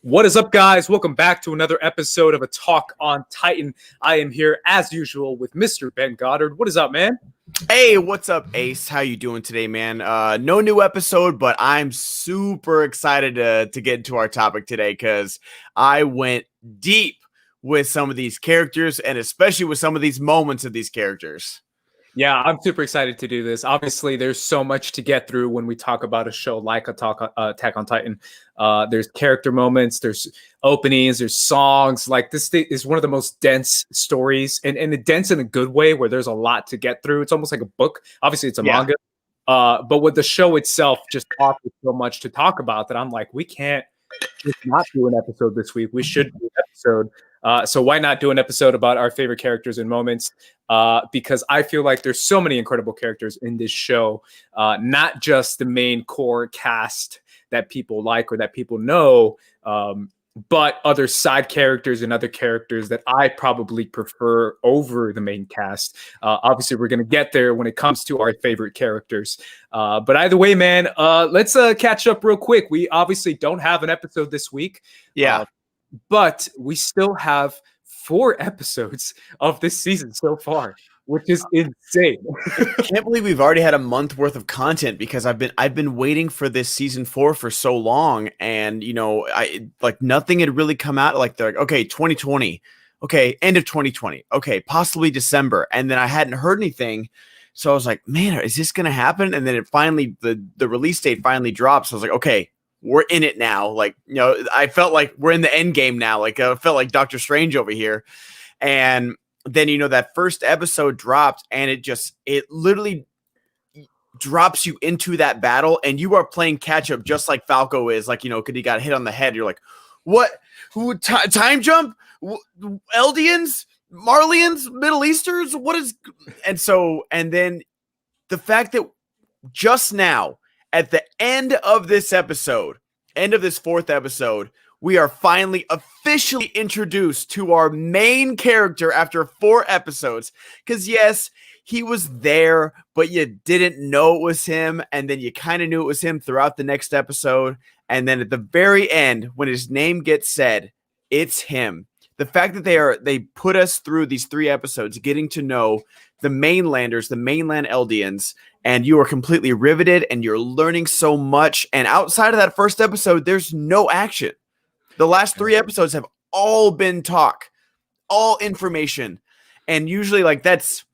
What is up, guys? Welcome back to another episode of A Talk on Titan. I am here, as usual, with Mr. Ben Goddard. What is up, man? Hey, what's up, Ace? How you doing today, man? No new episode, but I'm super excited to get into our topic today because I went deep with some of these characters and especially with some of these moments of these characters. Yeah, I'm super excited to do this. Obviously, there's so much to get through when we talk about a show like Attack on Titan. There's character moments, there's openings, there's songs. Like, this thing is one of the most dense stories, and dense in a good way, where there's a lot to get through. It's almost like a book. Obviously, it's a manga. But with the show itself just offers so much to talk about that I'm like, we can't just not do an episode this week. We should do an episode. So why not do an episode about our favorite characters and moments? Because I feel like there's so many incredible characters in this show, not just the main core cast that people like or that people know, but other side characters and other characters that I probably prefer over the main cast. Obviously, we're going to get there when it comes to our favorite characters. But either way, man, let's catch up real quick. We obviously don't have an episode this week. Yeah. But we still have 4 episodes of this season so far, which is insane. I can't believe we've already had a month worth of content because I've been waiting for this season 4 for so long, and nothing had really come out. Like, they're like, okay, 2020, okay, end of 2020, okay, possibly December, and then I hadn't heard anything. So I was like, man, is this gonna happen? And then it finally, the release date finally dropped. So I was like, okay, we're in it now. Like, I felt like we're in the end game now. Like, I felt like Doctor Strange over here. And then, that first episode dropped, and it literally drops you into that battle, and you are playing catch up just like Falco is. Like, because he got hit on the head. You're like, what? Who? Time jump? Eldians? Marlians? Middle Easters? What is? And then the fact that just now, at the end of this 4th episode, we are finally officially introduced to our main character after 4 episodes. Because yes, he was there, but you didn't know it was him. And then you kind of knew it was him throughout the next episode. And then at the very end, when his name gets said, it's him. The fact that they put us through these 3 episodes, getting to know the mainlanders, the mainland Eldians, and you are completely riveted and you're learning so much. And outside of that first episode, there's no action. The last 3 episodes have all been talk, all information. And usually, like, that's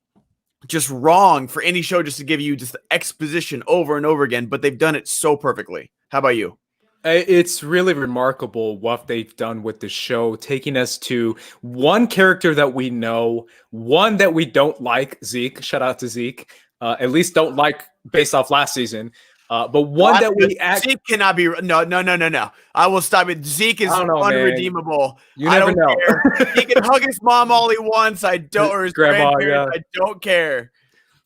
just wrong for any show just to give you just exposition over and over again. But they've done it so perfectly. How about you? It's really remarkable what they've done with the show, taking us to one character that we know, one that we don't like, Zeke. Shout out to Zeke. At least don't like based off last season. But one that we Zeke cannot be. No. I will stop it. Zeke is unredeemable. Man. You never know. Care. He can hug his mom all he wants. I don't. Or his grandma. Yeah. I don't care.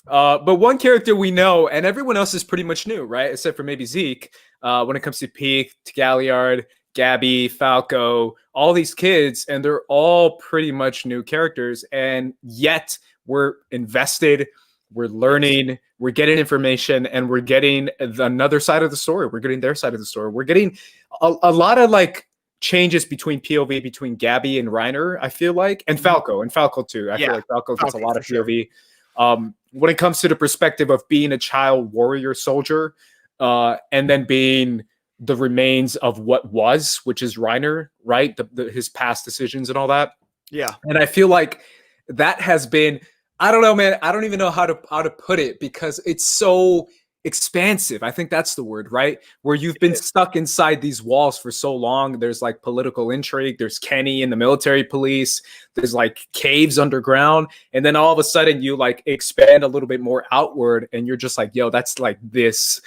But one character we know, and everyone else is pretty much new, right? Except for maybe Zeke. When it comes to Peak, Galliard, Gabby, Falco, all these kids, and they're all pretty much new characters, and yet we're invested, we're learning, we're getting information, and we're getting another side of the story. We're getting their side of the story. We're getting a lot of like changes between POV between Gabby and Reiner, I feel like, and Falco too. I feel like Falco gets a lot of POV. Sure. When it comes to the perspective of being a child warrior soldier, and then being the remains of what was, which is Reiner, right? His past decisions and all that. Yeah. And I feel like that has been, I don't know, man. I don't even know how to put it because it's so expansive. I think that's the word, right? Where you've been stuck inside these walls for so long. There's like political intrigue. There's Kenny and the military police. There's like caves underground. And then all of a sudden you like expand a little bit more outward and you're just like, yo, that's like this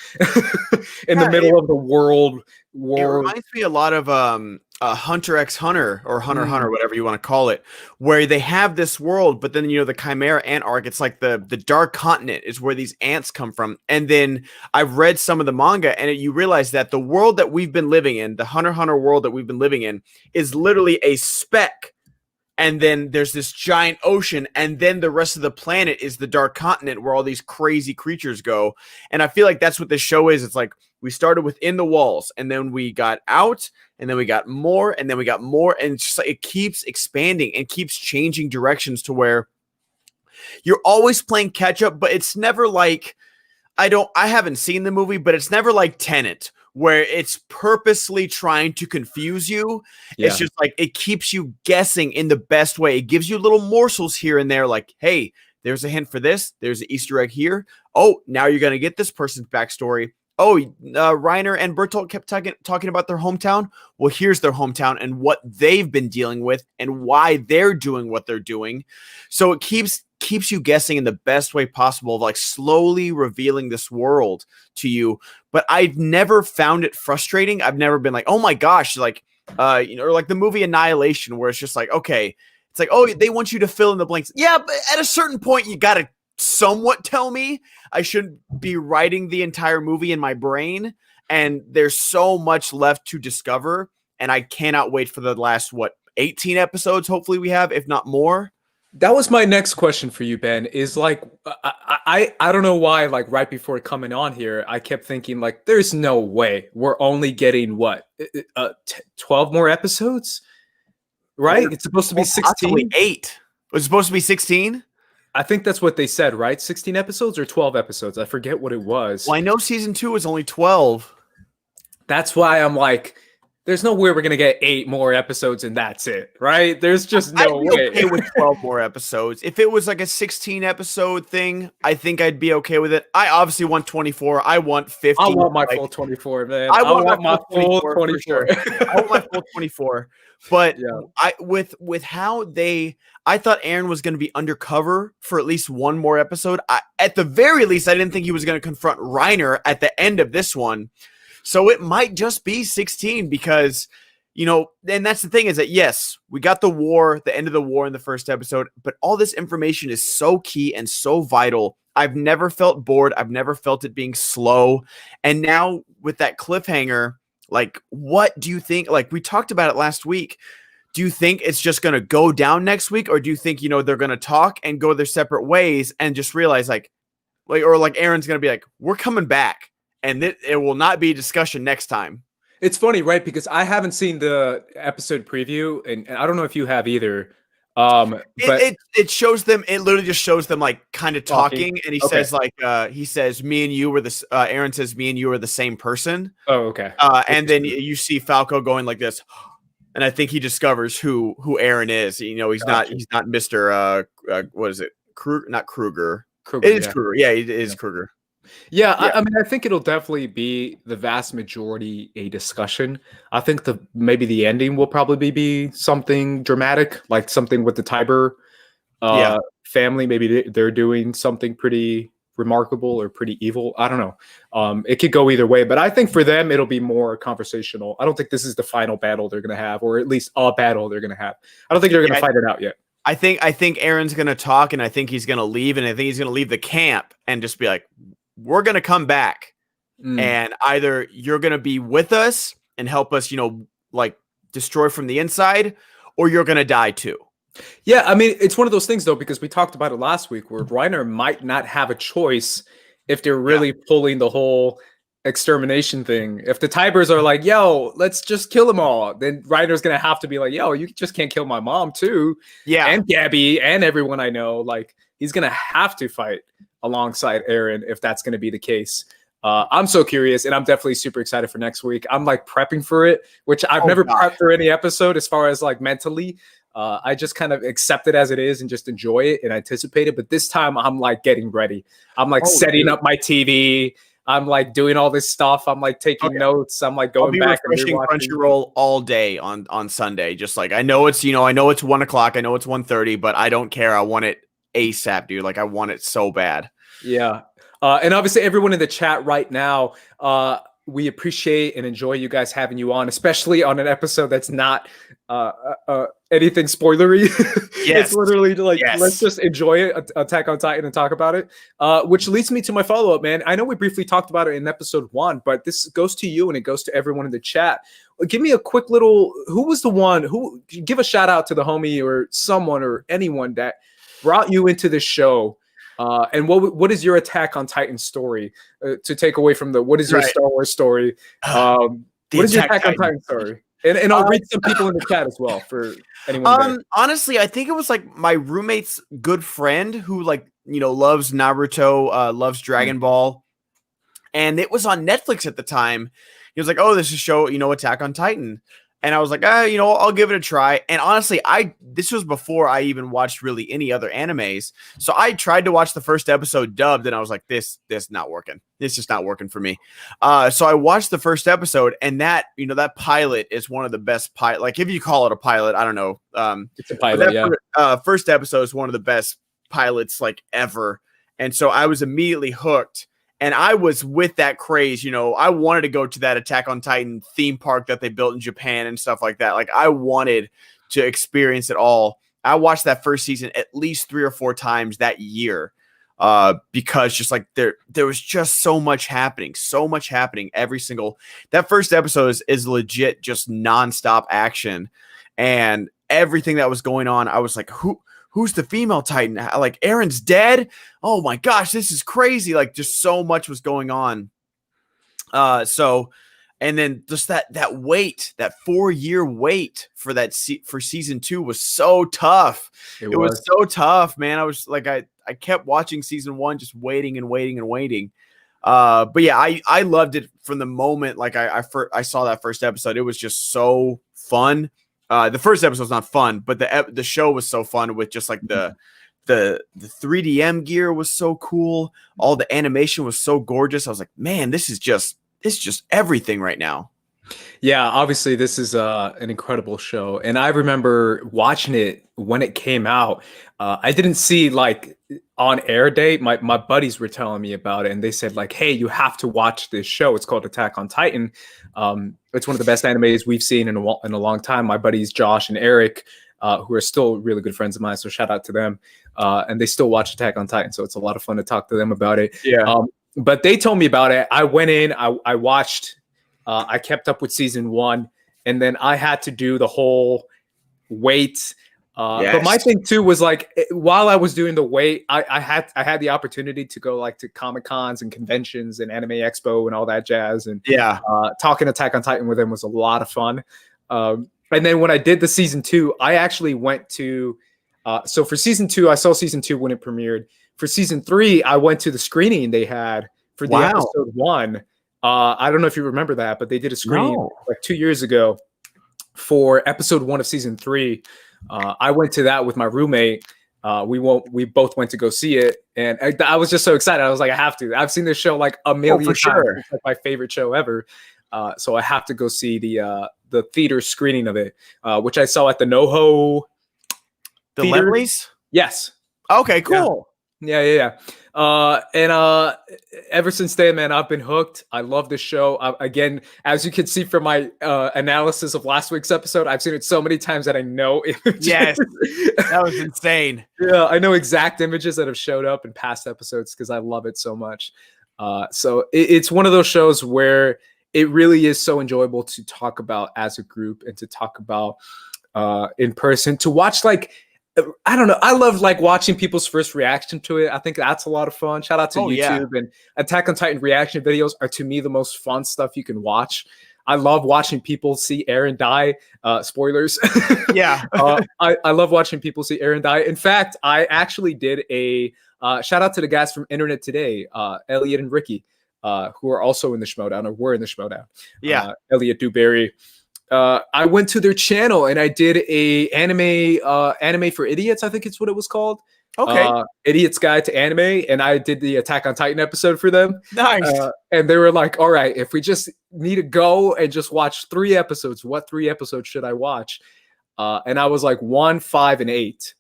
in the middle of the world. It reminds me a lot of Hunter x Hunter or Hunter, whatever you want to call it, where they have this world, but then, the Chimera ant arc, it's like the dark continent is where these ants come from. And then I've read some of the manga and you realize that the world that we've been living in, the Hunter world that we've been living in, is literally a speck and then there's this giant ocean, and then the rest of the planet is the dark continent where all these crazy creatures go. And I feel like that's what this show is. It's like we started within the walls, and then we got out, and then we got more, and then we got more, and it's just like it keeps expanding and keeps changing directions to where you're always playing catch up, but it's never like I haven't seen the movie, but it's never like Tenet, where it's purposely trying to confuse you. Yeah. It's just like it keeps you guessing in the best way. It gives you little morsels here and there, like, hey, there's a hint for this. There's an Easter egg here. Oh, now you're going to get this person's backstory. Oh, Reiner and Bertolt kept talking about their hometown. Well, here's their hometown and what they've been dealing with and why they're doing what they're doing. So it keeps you guessing in the best way possible, like slowly revealing this world to you. But I've never found it frustrating. I've never been like, oh my gosh, like, or like the movie Annihilation, where it's just like, okay, it's like, oh, they want you to fill in the blanks. Yeah, but at a certain point, you got to somewhat tell me. I shouldn't be writing the entire movie in my brain. And there's so much left to discover. And I cannot wait for the last, 18 episodes, hopefully we have, if not more. That was my next question for you, Ben, is like, I don't know why, like right before coming on here, I kept thinking like, there's no way we're only getting 12 more episodes, right? It's supposed to be 16. 8. Was it supposed to be 16? I think that's what they said, right? 16 episodes or 12 episodes? I forget what it was. Well, I know season 2 was only 12. That's why I'm like, there's no way we're going to get 8 more episodes and that's it, right? There's just no way. I'd be okay with 12 more episodes. If it was like a 16 episode thing, I think I'd be okay with it. I obviously want 24. I want 50. I want my full 24, man. I want my full 24. Sure. I want my full 24. But yeah. With how I thought Eren was going to be undercover for at least one more episode. At the very least, I didn't think he was going to confront Reiner at the end of this one. So it might just be 16 because, and that's the thing is that, yes, we got the end of the war in the first episode, but all this information is so key and so vital. I've never felt bored. I've never felt it being slow. And now with that cliffhanger, like, what do you think? Like, we talked about it last week. Do you think it's just going to go down next week? Or do you think, they're going to talk and go their separate ways and just realize like Eren's going to be like, we're coming back. And it will not be discussion next time. It's funny, right? Because I haven't seen the episode preview, and I don't know if you have either. But it shows them. It literally just shows them like kind of talking, and he says like me and you were the. Eren says me and you are the same person. Oh, okay. And then you see Falco going like this, and I think he discovers who Eren is. He's not Mr. What is it? Kruger? Not Kruger. Kruger. It is Kruger. Yeah, it is Kruger. Yeah, I mean, I think it'll definitely be the vast majority a discussion. I think maybe the ending will probably be something dramatic, like something with the Tiber family. Maybe they're doing something pretty remarkable or pretty evil. I don't know. It could go either way, but I think for them, it'll be more conversational. I don't think this is the final battle they're going to have, or at least a battle they're going to have. I don't think they're going to fight it out yet. I think Eren's going to talk, and I think he's going to leave, and I think he's going to leave the camp and just be like, we're going to come back and either you're going to be with us and help us, like destroy from the inside, or you're going to die too. Yeah. I mean, it's one of those things though, because we talked about it last week where Reiner might not have a choice if they're really pulling the whole extermination thing. If the Tibers are like, yo, let's just kill them all, then Reiner's going to have to be like, yo, you just can't kill my mom too. Yeah. And Gabby and everyone I know, like he's going to have to fight alongside Eren if that's going to be the case. I'm so curious, and I'm definitely super excited for next week. I'm like prepping for it, which I've never prepped for any episode as far as like mentally. I just kind of accept it as it is and just enjoy it and anticipate it. But this time I'm like getting ready. I'm like setting up my TV. I'm like doing all this stuff. I'm like taking notes. I'm like going back and refreshing Crunchyroll all day on Sunday. Just like I know it's 1 o'clock. I know it's 1:30, but I don't care. I want it ASAP, dude. Like I want it so bad. Yeah. And obviously everyone in the chat right now, we appreciate and enjoy you guys having you on, especially on an episode that's not anything spoilery. Yes. It's literally like, Yes. let's just enjoy it, Attack on Titan, and talk about it. Which leads me to my follow-up, man. I know we briefly talked about it in episode 1, but this goes to you and it goes to everyone in the chat. Give me a quick little, who was the one who, give a shout out to the homie or someone or anyone that brought you into this show. And what is your Attack on Titan story to take away from what is your Star Wars story? What is your Attack on Titan story? And I'll read some people in the chat as well for anyone. Honestly, I think it was like my roommate's good friend who loves Naruto, loves Dragon Ball. And it was on Netflix at the time. He was like, oh, this is a show, Attack on Titan. And I was like, I'll give it a try. And honestly, this was before I even watched really any other animes. So I tried to watch the first episode dubbed, and I was like, this not working. It's just not working for me. So I watched the first episode, and that pilot is one of the best pilot. Like, if you call it a pilot, I don't know. It's a pilot, yeah. First episode is one of the best pilots like ever. And so I was immediately hooked. And I was with that craze, I wanted to go to that Attack on Titan theme park that they built in Japan and stuff like that. Like, I wanted to experience it all. I watched that first season at least 3 or 4 times that year because just like there was just so much happening every single. That first episode is legit just nonstop action, and everything that was going on, I was like, who's the female Titan? Like, Eren's dead? Oh my gosh, this is crazy. Like, just so much was going on. And then just that wait, that 4-year wait for for season 2 was so tough. It was so tough, man. I was like, I kept watching season 1, just waiting and waiting and waiting. But yeah, I loved it from the moment like I saw that first episode. It was just so fun. The first episode was not fun, but the show was so fun with just like the 3DM gear was so cool. All the animation was so gorgeous. I was like, man, this is just everything right now. Yeah, obviously this is an incredible show, and I remember watching it when it came out. I didn't see like on air date. My buddies were telling me about it, and they said like, "Hey, you have to watch this show. It's called Attack on Titan. It's one of the best animes we've seen in a long time." My buddies Josh and Eric, who are still really good friends of mine, so shout out to them. And they still watch Attack on Titan, so it's a lot of fun to talk to them about it. Yeah. But they told me about it. I went in. I watched. I kept up with season 1, and then I had to do the whole wait. Yes. But my thing too was like, while I was doing the wait, I had the opportunity to go like to Comic-Cons and conventions and Anime Expo and all that jazz. And talking Attack on Titan with them was a lot of fun. And then when I did the season 2, I actually went to. So for season 2, I saw season 2 when it premiered. For season 3, I went to the screening they had for the episode 1. I don't know if you remember that, but they did a screening like 2 years ago for episode 1 of season 3. I went to that with my roommate. We both went to go see it, and I was just so excited. I was like, I have to. I've seen this show like a million times. Sure. It's like my favorite show ever. So I have to go see the theater screening of it, which I saw at the NoHo. The Lemleys? Yes. Okay, cool. Yeah. And ever since then, man, I've been hooked. I love this show. Again, as you can see from my analysis of last week's episode, I've seen it so many times that I know images. Yes, that was insane. Yeah, I know exact images that have showed up in past episodes because I love it so much. So it's one of those shows where it really is so enjoyable to talk about as a group and to talk about in person, to watch like, I don't know. I love like watching people's first reaction to it. I think that's a lot of fun. Shout out to YouTube and Attack on Titan reaction videos are to me the most fun stuff you can watch. I love watching people see Eren die. Spoilers. Yeah. I love watching people see Eren die. In fact, I actually did a shout out to the guys from Internet Today, Elliot and Ricky, who are also in the Schmodown or were in the Schmodown. Yeah. Elliot Dewberry. I went to their channel and I did a anime for idiots. I think it's what it was called. Okay. Idiot's Guide to Anime. And I did the Attack on Titan episode for them. Nice. And they were like, all right, if we just need to go and just watch 3 episodes, what 3 episodes should I watch? And I was like 1, 5, and 8.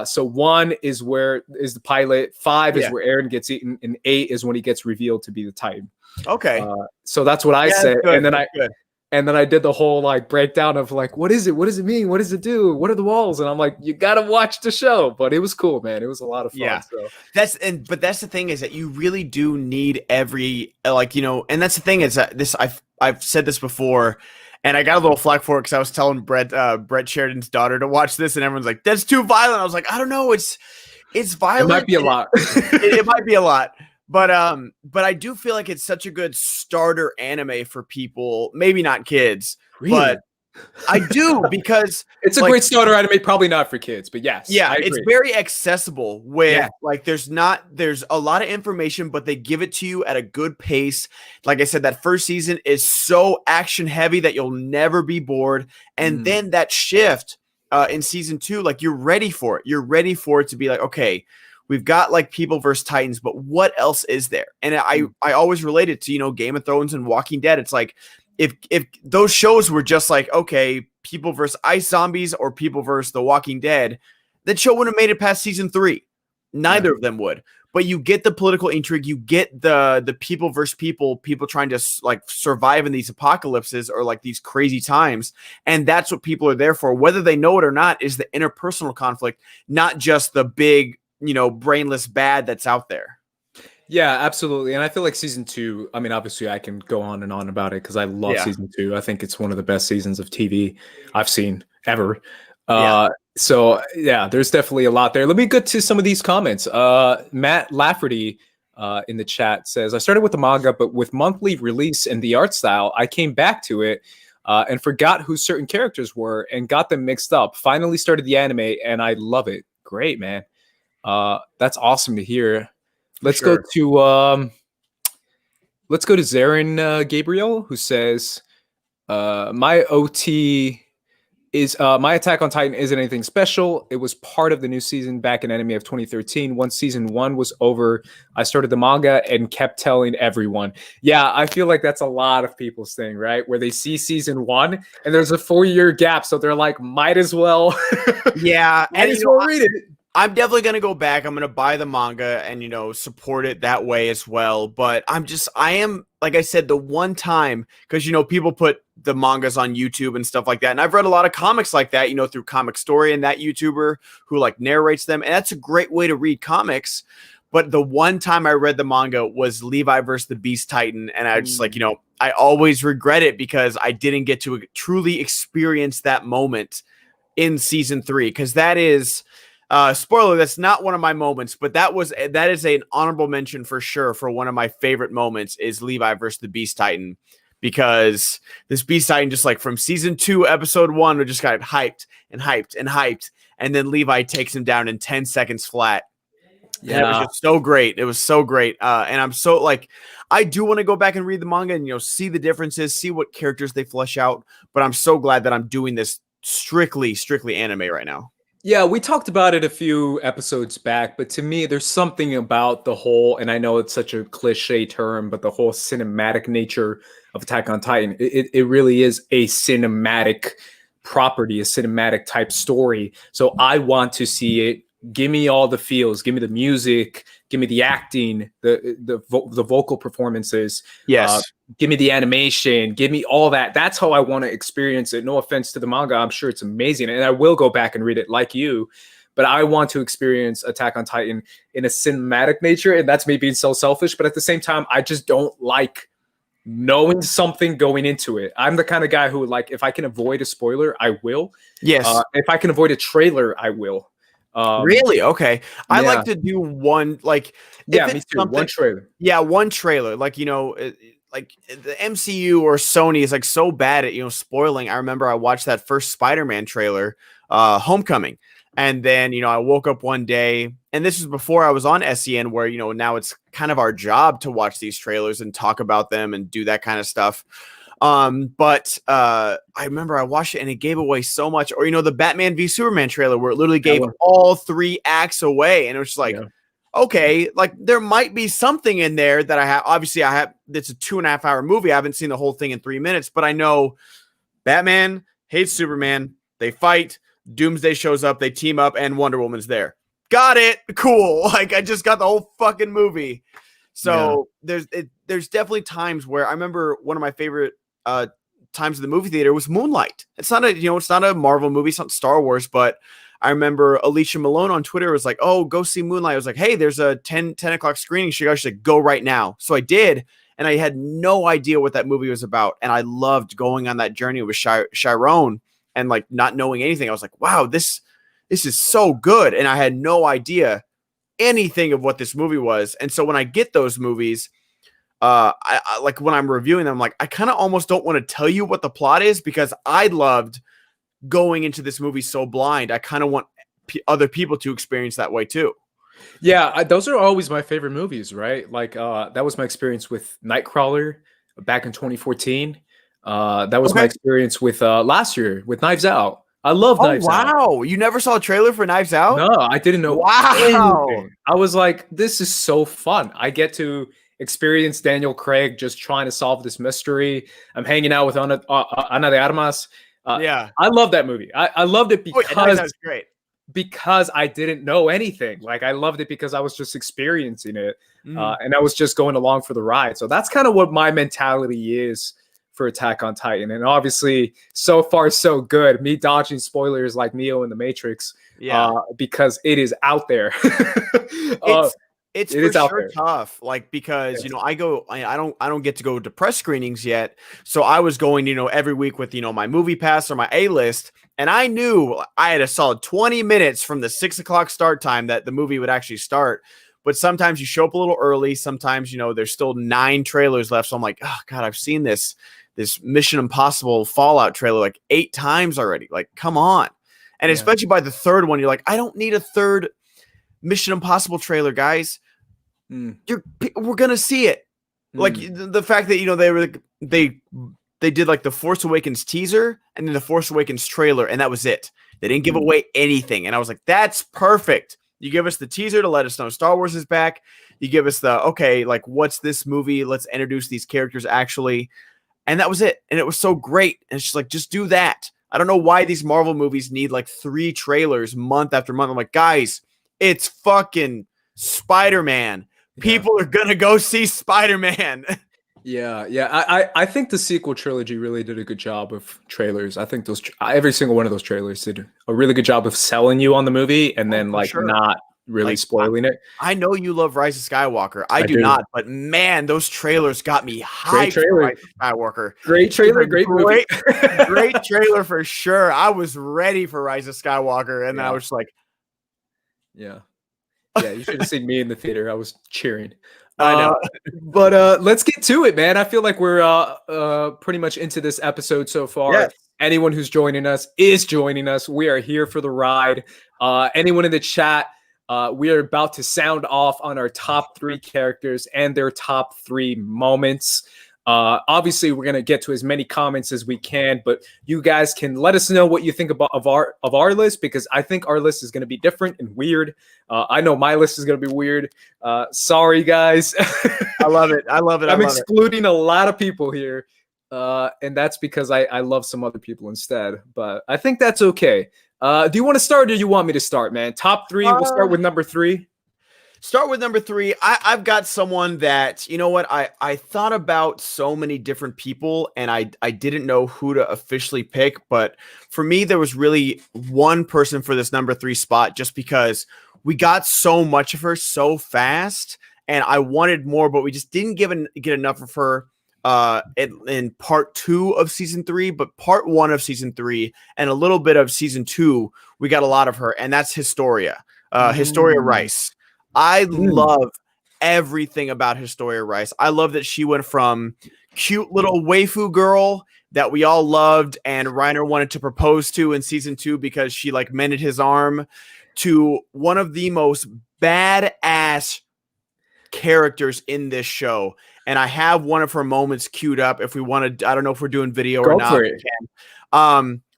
So 1 is the pilot, 5 is where Eren gets eaten, and 8 is when he gets revealed to be the Titan. Okay. So that's what I Yeah, said, good. and then That's good. I did the whole like breakdown of like, what is it? What does it mean? What does it do? What are the walls? And I'm like, you gotta watch the show. But it was cool, man. It was a lot of fun. Yeah. So But that's the thing is that you really do need every like, you know, and that's the thing is that I've said this before, and I got a little flack for it because I was telling Brett Sheridan's daughter to watch this, and everyone's like, that's too violent. I was like, I don't know, it's violent. it might be a lot. It might be a lot. But I do feel like it's such a good starter anime for people, maybe not kids, Really? but I do because it's a like, great starter anime, probably not for kids, but yes. yeah, it's very accessible with like there's a lot of information, but they give it to you at a good pace. Like I said, that first season is so action heavy that you'll never be bored. And then that shift in season 2, like you're ready for it. You're ready for it to be like, okay, we've got like People vs. Titans, but what else is there? And I always relate it to, you know, Game of Thrones and Walking Dead. It's like if those shows were just like, okay, People vs. Ice Zombies or People vs. The Walking Dead, that show wouldn't have made it past season 3. Neither of them would. But you get the political intrigue, you get the people versus people trying to like survive in these apocalypses or like these crazy times, and that's what people are there for, whether they know it or not, is the interpersonal conflict, not just the big, you know, brainless bad that's out there. Yeah, absolutely. And I feel like season 2, I mean, obviously I can go on and on about it because I love season 2. I think it's one of the best seasons of TV I've seen ever. So yeah, there's definitely a lot there. Let me get to some of these comments. Matt Lafferty in the chat says, I started with the manga, but with monthly release and the art style, I came back to it and forgot who certain characters were and got them mixed up. Finally started the anime and I love it. Great, man. That's awesome to hear. Let's go to Zarin Gabriel, who says, my OT is my Attack on Titan isn't anything special. It was part of the new season back in Anime of 2013. Once season 1 was over, I started the manga and kept telling everyone. Yeah, I feel like that's a lot of people's thing, right? Where they see season 1 and there's a 4-year gap, so they're like, might as well. Yeah, might as well read it. I'm definitely going to go back. I'm going to buy the manga and, you know, support it that way as well. But I am, like I said, the one time, because, you know, people put the mangas on YouTube and stuff like that. And I've read a lot of comics like that, you know, through Comic Story and that YouTuber who like narrates them. And that's a great way to read comics. But the one time I read the manga was Levi versus the Beast Titan. And I just like, you know, I always regret it because I didn't get to truly experience that moment in season 3. Because that is... spoiler, that's not one of my moments, but that is an honorable mention for sure for one of my favorite moments is Levi versus the Beast Titan, because this Beast Titan just like from season 2, episode 1, we just got hyped and hyped and hyped, and then Levi takes him down in 10 seconds flat. Yeah, and it was just so great. It was so great, and I'm so like, I do want to go back and read the manga and, you know, see the differences, see what characters they flesh out. But I'm so glad that I'm doing this strictly anime right now. Yeah, we talked about it a few episodes back, but to me, there's something about the whole, and I know it's such a cliche term, but the whole cinematic nature of Attack on Titan, it really is a cinematic property, a cinematic type story. So I want to see it. Give me all the feels. Give me the music. Give me the acting, the vocal performances. Yes. Give me the animation. Give me all that. That's how I want to experience it. No offense to the manga. I'm sure it's amazing. And I will go back and read it like you. But I want to experience Attack on Titan in a cinematic nature. And that's me being so selfish. But at the same time, I just don't like knowing something going into it. I'm the kind of guy who, like, if I can avoid a spoiler, I will. Yes. If I can avoid a trailer, I will. Really? Okay. I like to do one, like, yeah, me too. One trailer. Yeah, one trailer. Like, you know, like the MCU or Sony is like so bad at, you know, spoiling. I remember I watched that first Spider-Man trailer, Homecoming. And then, you know, I woke up one day, and this was before I was on SEN, where, you know, now it's kind of our job to watch these trailers and talk about them and do that kind of stuff. But I remember I watched it and it gave away so much. Or, you know, the Batman v Superman trailer where it literally gave all 3 acts away. And it was just like, okay, like there might be something in there that I have. Obviously, it's a 2.5 hour movie. I haven't seen the whole thing in 3 minutes, but I know Batman hates Superman. They fight. Doomsday shows up. They team up, and Wonder Woman's there. Got it. Cool. Like, I just got the whole fucking movie. So there's definitely times where I remember one of my favorite times in the movie theater was Moonlight. It's not a Marvel movie, it's not Star Wars, but I remember Alicia Malone on Twitter was like, "Oh, go see Moonlight." I was like, "Hey, there's a 10 o'clock screening." She said, "Go right now." So I did, and I had no idea what that movie was about, and I loved going on that journey with Chiron and like not knowing anything. I was like, "Wow, this is so good," and I had no idea anything of what this movie was. And so when I get those movies, I like when I'm reviewing them, like I kind of almost don't want to tell you what the plot is because I loved going into this movie so blind. I kind of want other people to experience that way too. Yeah, those are always my favorite movies, right? Like that was my experience with Nightcrawler back in 2014. That was my experience with last year with Knives Out. I love Knives Out. Wow, you never saw a trailer for Knives Out? No, I didn't know. Wow, anything. I was like, this is so fun. I get to experience Daniel Craig just trying to solve this mystery. I'm hanging out with Ana de Armas. Yeah, I love that movie. I loved it because that's great. Because I didn't know anything. Like I loved it because I was just experiencing it, and I was just going along for the ride. So that's kind of what my mentality is for Attack on Titan. And obviously, so far so good. Me dodging spoilers like Neo in the Matrix, because it is out there. It's for sure tough, like because I don't get to go to press screenings yet, so I was going every week with my movie pass or my A-list, and I knew I had a solid 20 minutes from the 6 o'clock start time that the movie would actually start. But sometimes you show up a little early. Sometimes there's still 9 trailers left, so I'm like, oh god, I've seen this Mission Impossible Fallout trailer like 8 times already. Like, come on. And especially by the third one, you're like, I don't need a third Mission Impossible trailer, guys. We're gonna see it. Like the fact that they did like the Force Awakens teaser and then the Force Awakens trailer, and that was it. They didn't give away anything, and I was like, that's perfect. You give us the teaser to let us know Star Wars is back. You give us the like what's this movie? Let's introduce these characters actually, and that was it. And it was so great. And it's just like, just do that. I don't know why these Marvel movies need like 3 trailers month after month. I'm like, guys, it's fucking Spider-Man. People are gonna go see Spider-Man. I think the sequel trilogy really did a good job of trailers. I think every single one of those trailers did a really good job of selling you on the movie and then not really spoiling it. I know you love Rise of Skywalker. I do not, but man, those trailers got me hyped for Rise of Skywalker. Great trailer, great movie. Great trailer for sure. I was ready for Rise of Skywalker, and I was like, yeah, you should have seen me in the theater. I was cheering. I know. But let's get to it, man. I feel like we're pretty much into this episode so far. Yes. Anyone who's joining us is joining us. We are here for the ride. Anyone in the chat, we are about to sound off on our top 3 characters and their top 3 moments. Obviously, we're going to get to as many comments as we can, but you guys can let us know what you think of our list, because I think our list is going to be different and weird. I know my list is going to be weird. Sorry, guys. I love it. I'm excluding a lot of people here, and that's because I love some other people instead, but I think that's okay. Do you want to start, or do you want me to start, man? Top 3, we'll start with number 3. Start with number 3. I've got someone that, I thought about so many different people, and I didn't know who to officially pick. But for me, there was really one person for this number 3 spot, just because we got so much of her so fast, and I wanted more, but we just didn't get enough of her in part 2 of season 3. But part 1 of season 3 and a little bit of season 2, we got a lot of her, and that's Historia. Historia Rice. I love everything about Historia Rice. I love that she went from cute little waifu girl that we all loved and Reiner wanted to propose to in season 2 because she like mended his arm, to one of the most badass characters in this show. And I have one of her moments queued up if we want to. I don't know if we're doing video or not.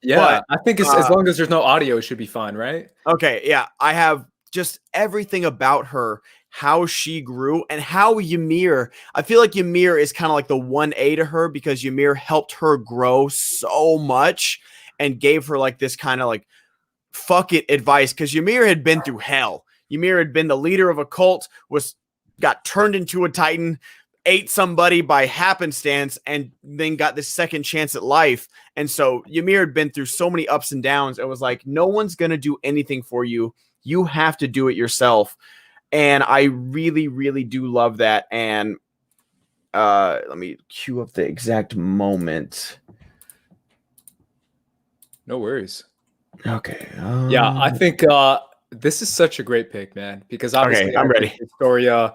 Yeah, I think as long as there's no audio, it should be fine, right? Okay, yeah. I have just everything about her, how she grew, and how Ymir, I feel like Ymir is kind of like the 1A to her, because Ymir helped her grow so much and gave her like this kind of like fuck it advice, because Ymir had been through hell. Ymir had been the leader of a cult, was got turned into a Titan, ate somebody by happenstance, and then got this second chance at life. And so Ymir had been through so many ups and downs. It was like, no one's going to do anything for you. You have to do it yourself. And I really, really do love that. And let me cue up the exact moment. No worries. Okay. Yeah, I think this is such a great pick, man, because obviously I'm ready. Historia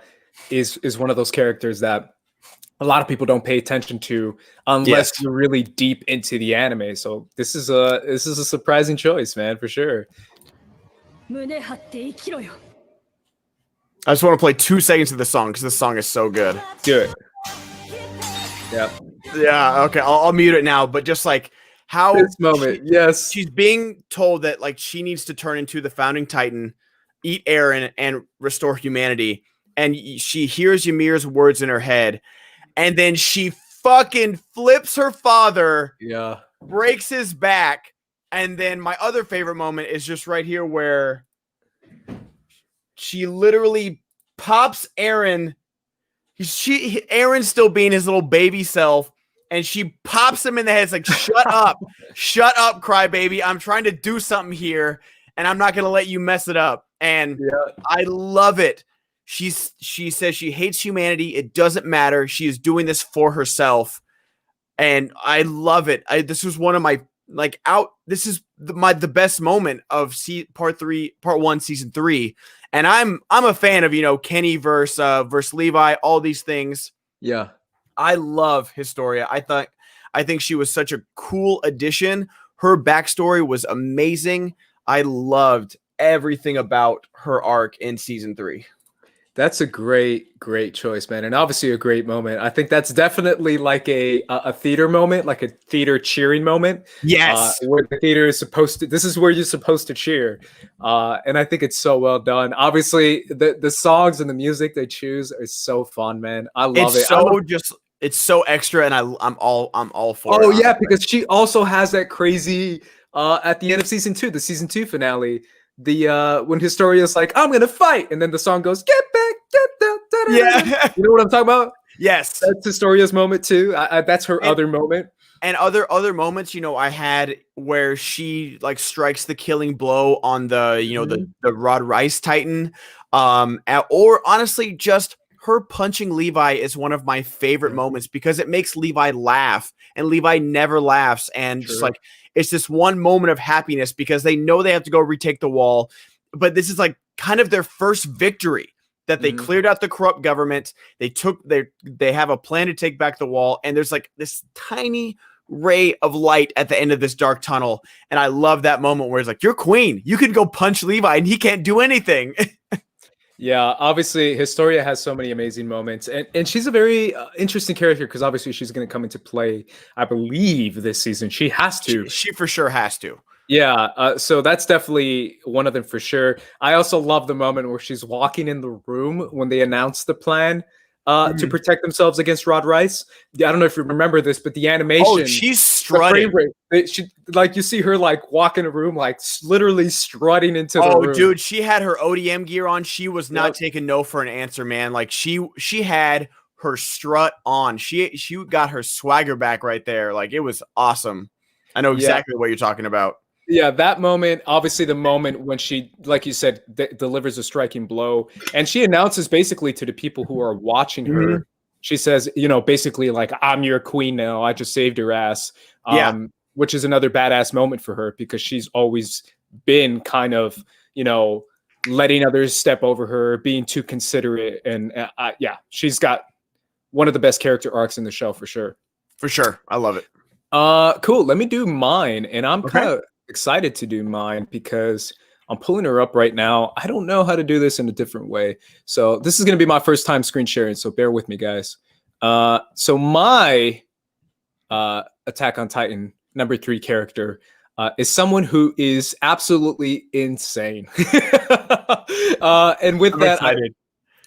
is one of those characters that a lot of people don't pay attention to unless you're really deep into the anime. So this is a surprising choice, man, for sure. I just want to play 2 seconds of the song because this song is so good. Do it. Yeah. Yeah. Okay. I'll mute it now. But just like how this moment, yes, she's being told that like she needs to turn into the founding Titan, eat Eren, and restore humanity. And she hears Ymir's words in her head, and then she fucking flips her father. Yeah. Breaks his back. And then my other favorite moment is just right here where she literally pops Eren. Eren's still being his little baby self, and she pops him in the head. It's like, shut up. Shut up, crybaby. I'm trying to do something here, and I'm not going to let you mess it up. And I love it. She says she hates humanity. It doesn't matter. She is doing this for herself. And I love it. This was one of my this is the best moment of part 1, season 3. And I'm a fan of, Kenny versus Levi, all these things. Yeah. I love Historia. I think she was such a cool addition. Her backstory was amazing. I loved everything about her arc in season 3. That's a great choice, man. And obviously a great moment. I think that's definitely like a theater moment, like a theater cheering moment. Yes. Where the theater is this is where you're supposed to cheer. And I think it's so well done. Obviously the songs and the music they choose are so fun, man. I love it. It's so extra, and I'm all for it. Oh yeah, because she also has that crazy at the end of season 2, the season 2 finale. When Historia's like, I'm gonna fight, and then the song goes, get back, yeah. You know what I'm talking about? Yes, that's Historia's moment too. That's her other moment. And other moments, I had where she like strikes the killing blow on the the Rod Rice Titan, or honestly just her punching Levi is one of my favorite moments because it makes Levi laugh, and Levi never laughs, and just like it's this one moment of happiness because they know they have to go retake the wall, but this is like kind of their first victory that they cleared out the corrupt government. They have a plan to take back the wall, and there's like this tiny ray of light at the end of this dark tunnel, and I love that moment where it's like, you're queen, you can go punch Levi and he can't do anything. Yeah, obviously Historia has so many amazing moments, and she's a very interesting character because obviously she's going to come into play, I believe, this season. She has to. She for sure has to. Yeah, so that's definitely one of them for sure. I also love the moment where she's walking in the room when they announce the plan to protect themselves against Rod Rice. I don't know if you remember this, but the animation. Oh, she's strutting. She, like, you see her like walk in a room, like literally strutting into the room. Oh, dude, she had her ODM gear on. She was not taking no for an answer, man. Like she had her strut on. She got her swagger back right there. Like it was awesome. I know exactly what you're talking about. Yeah, that moment, obviously the moment when she, like you said, delivers a striking blow, and she announces basically to the people who are watching her, she says, basically like, I'm your queen now. I just saved your ass. Which is another badass moment for her because she's always been kind of, letting others step over her, being too considerate. And she's got one of the best character arcs in the show for sure. For sure. I love it. Cool. Let me do mine. And I'm kind of excited to do mine because I'm pulling her up right now. I don't know how to do this in a different way. So this is going to be my first time screen sharing. So bear with me, guys. So my Attack on Titan number 3 character is someone who is absolutely insane. And with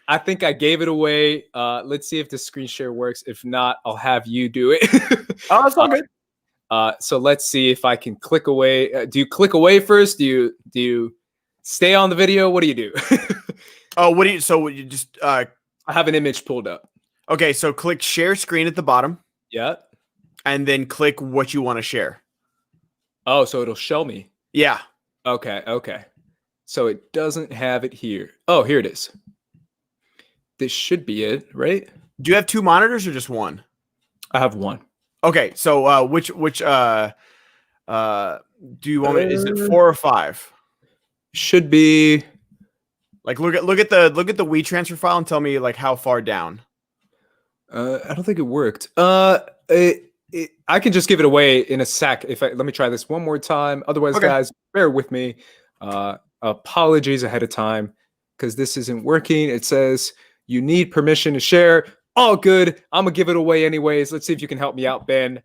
I think I gave it away. Let's see if the screen share works. If not, I'll have you do it. Oh, that's all good. So let's see if I can click away. Do you click away first? Do you stay on the video? What do you do? Oh, so you just I have an image pulled up. Okay, so click share screen at the bottom. Yeah. And then click what you want to share. Oh, so it'll show me. Yeah. Okay. So it doesn't have it here. Oh, here it is. This should be it, right? Do you have 2 monitors or just one? I have one. Okay, so which do you want me, is it 4 or 5? Should be like look at the WeTransfer file and tell me like how far down. I don't think it worked. I can just give it away in a sec. Let me try this one more time. Otherwise, guys, bear with me. Apologies ahead of time because this isn't working. It says you need permission to share. All good. I'm gonna give it away anyways. Let's see if you can help me out, Ben.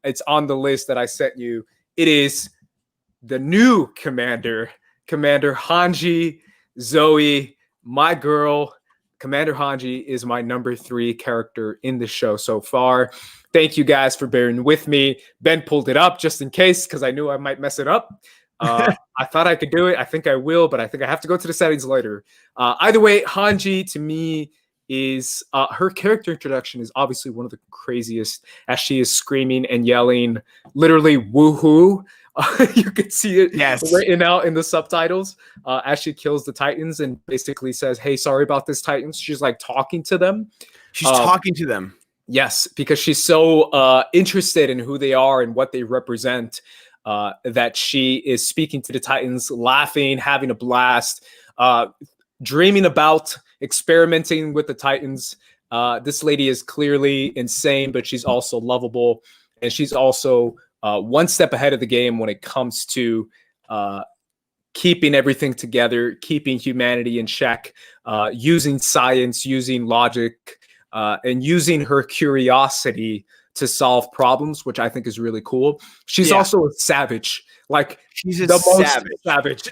It's on the list that I sent you. It is the new Commander Hanji Zoe, my girl. Commander Hanji is my number 3 character in the show so far. Thank you guys for bearing with me. Ben pulled it up just in case because I knew I might mess it up. I thought I could do it. I think I will, but I think I have to go to the settings later. Either way, Hanji to me is her character introduction is obviously one of the craziest as she is screaming and yelling, literally woohoo. You can see it written out in the subtitles as she kills the Titans and basically says, hey, sorry about this, Titans. She's like talking to them. She's talking to them. Yes, because she's so interested in who they are and what they represent that she is speaking to the Titans, laughing, having a blast, dreaming about experimenting with the Titans. This lady is clearly insane, but she's also lovable. And she's also one step ahead of the game when it comes to keeping everything together, keeping humanity in check, using science, using logic, and using her curiosity to solve problems, which I think is really cool. She's also a savage. Like she's a most savage.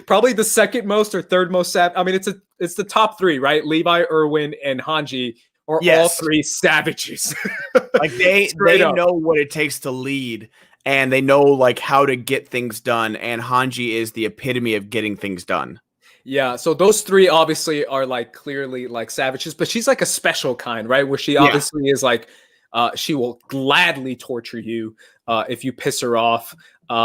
Probably the second most or third most savage. I mean, it's the top 3, right? Levi, Erwin, and Hanji are all 3 savages. Like they know what it takes to lead, and they know like how to get things done. And Hanji is the epitome of getting things done. Yeah, so those 3 obviously are like clearly like savages, but she's like a special kind, right? Where she obviously is like she will gladly torture you if you piss her off.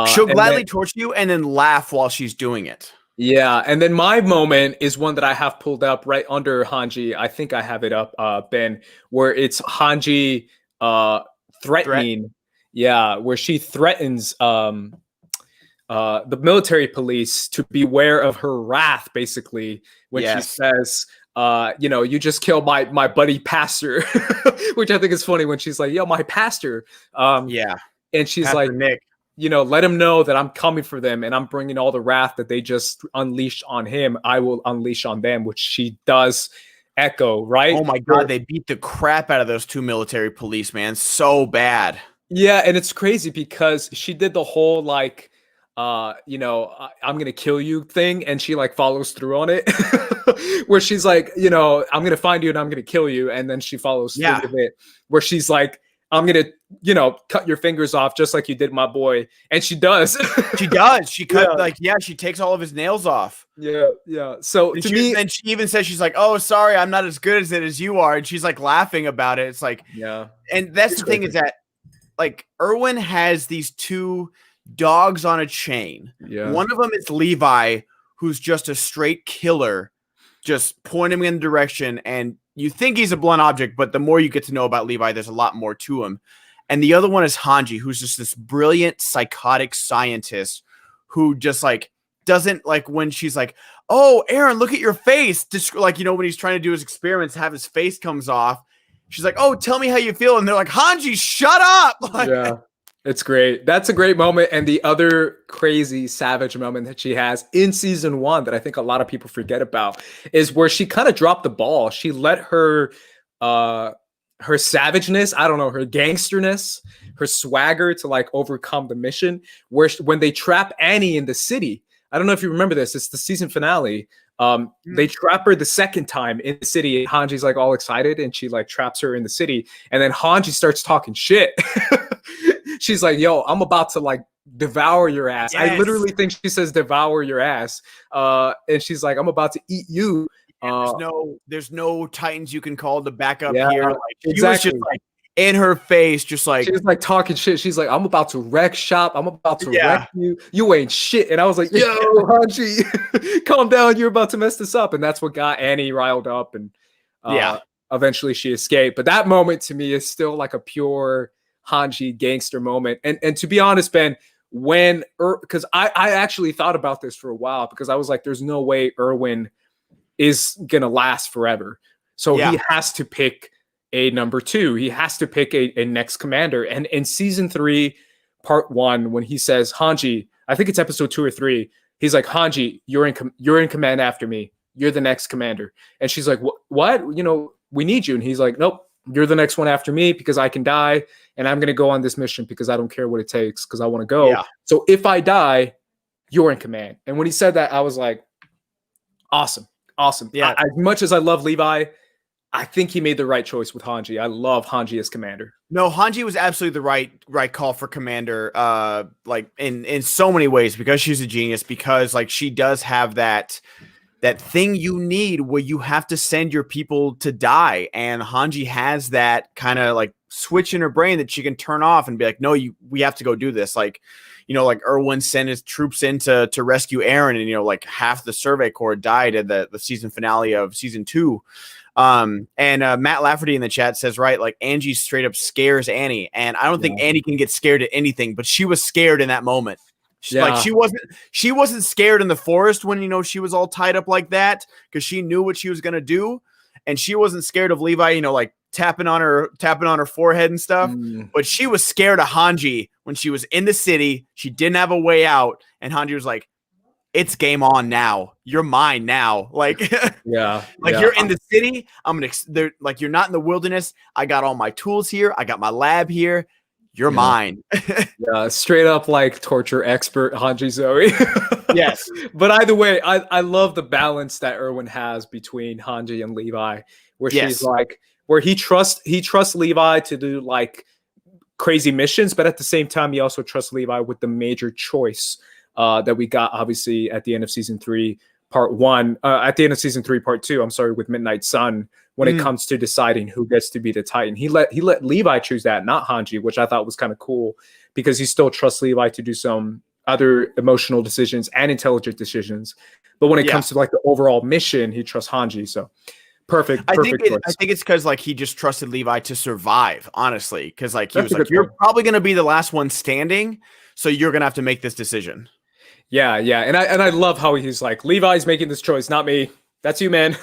She'll gladly torture you and then laugh while she's doing it. Yeah, and then my moment is one that I have pulled up right under Hanji. I think I have it up, Ben, where it's Hanji threatening. Yeah, where she threatens the military police to beware of her wrath, basically, when she says, you just killed my buddy pastor, which I think is funny when she's like, yo, my pastor. And she's pastor like, Nick. Let him know that I'm coming for them and I'm bringing all the wrath that they just unleashed on him. I will unleash on them, which she does echo, right? Oh my God, they beat the crap out of those 2 military police, man. So bad. Yeah, and it's crazy because she did the whole like, I'm gonna kill you thing, and she like follows through on it, where she's like, I'm gonna find you and I'm gonna kill you, and then she follows through with it, where she's like, I'm gonna, cut your fingers off just like you did my boy, and she does. She does. She cut she takes all of his nails off. Yeah. So and she even says she's like, oh, sorry, I'm not as good at it as you are, and she's like laughing about it. It's like, and that's the thing is that like Erwin has these 2 dogs on a chain. Yeah. One of them is Levi, who's just a straight killer, just pointing him in the direction. And you think he's a blunt object, but the more you get to know about Levi, there's a lot more to him. And the other one is Hanji, who's just this brilliant, psychotic scientist who just like doesn't like when she's like, oh, Eren, look at your face. Just like, when he's trying to do his experiments, have his face comes off. She's like, oh, tell me how you feel. And they're like, Hanji, shut up. Like, yeah. It's great. That's a great moment. And the other crazy savage moment that she has in season 1 that I think a lot of people forget about is where she kind of dropped the ball. She let her savageness, I don't know, her gangsterness, her swagger to like overcome the mission, where when they trap Annie in the city. I don't know if you remember this. It's the season finale. They trap her the second time in the city, and Hanji's like all excited, and she like traps her in the city, and then Hanji starts talking shit. She's like, yo, I'm about to like devour your ass. I literally think she says devour your ass. And she's like, I'm about to eat you. There's no Titans you can call to back up Yeah, here. Like she was exactly. just like in her face, just like She was like talking shit. She's like, I'm about to wreck shop. I'm about to Yeah. wreck you. You ain't shit. And I was like, yo, Hanji, calm down. You're about to mess this up. And that's what got Annie riled up. And Yeah. eventually she escaped. But that moment to me is still like a pure Hanji gangster moment. And to be honest, Ben, because I actually thought about this for a while because I was like, there's no way Erwin is going to last forever. So Yeah. he has to pick a number 2. He has to pick a next commander. And in season 3, part 1, when he says, Hanji, I think it's episode 2 or 3, he's like, Hanji, you're in command after me. You're the next commander. And she's like, what? You know, we need you. And he's like, nope, you're the next one after me because I can die. And I'm going to go on this mission because I don't care what it takes because I want to go. Yeah. So if I die, you're in command. And when he said that, I was like, awesome. Yeah. As much as I love Levi, I think he made the right choice with Hanji. I love Hanji as commander. No, Hanji was absolutely the right call for commander. Like in so many ways because she's a genius. Because like she does have that thing you need where you have to send your people to die, and Hanji has that kind of like switch in her brain that she can turn off and be like, no, we have to go do this. Like, you know, like Erwin sent his troops in to rescue Eren, and you know, like half the Survey Corps died at the season finale of season 2. And Matt Lafferty in the chat says, right, like Angie straight up scares Annie, and I don't think Annie can get scared at anything, but she was scared in that moment. Like she wasn't scared in the forest when, you know, she was all tied up like that because she knew what she was gonna do, and she wasn't scared of Levi, you know, like tapping on her forehead and stuff. But she was scared of Hanji when she was in the city. She didn't have a way out, and Hanji was like, it's game on now. You're mine now. Like, you're in the city. Like, you're not in the wilderness. I got all my tools here. I got my lab here. You're mine. Straight up like torture expert Hanji Zoe. Yes. But either way, I love the balance that Erwin has between Hanji and Levi, where she's like, where he trusts Levi to do like crazy missions, but at the same time, he also trusts Levi with the major choice that we got obviously at the end of season 3, part 1, at the end of season 3, part 2, I'm sorry, with Midnight Sun, when it comes to deciding who gets to be the Titan. He let Levi choose that, not Hanji, which I thought was kind of cool because he still trusts Levi to do some other emotional decisions and intelligent decisions. But when it comes to like the overall mission, he trusts Hanji. So perfect. I think it's because like he just trusted Levi to survive, honestly. Because like he was like, you're probably gonna be the last one standing, so you're gonna have to make this decision. Yeah. And I love how he's like, Levi's making this choice, not me. That's you, man.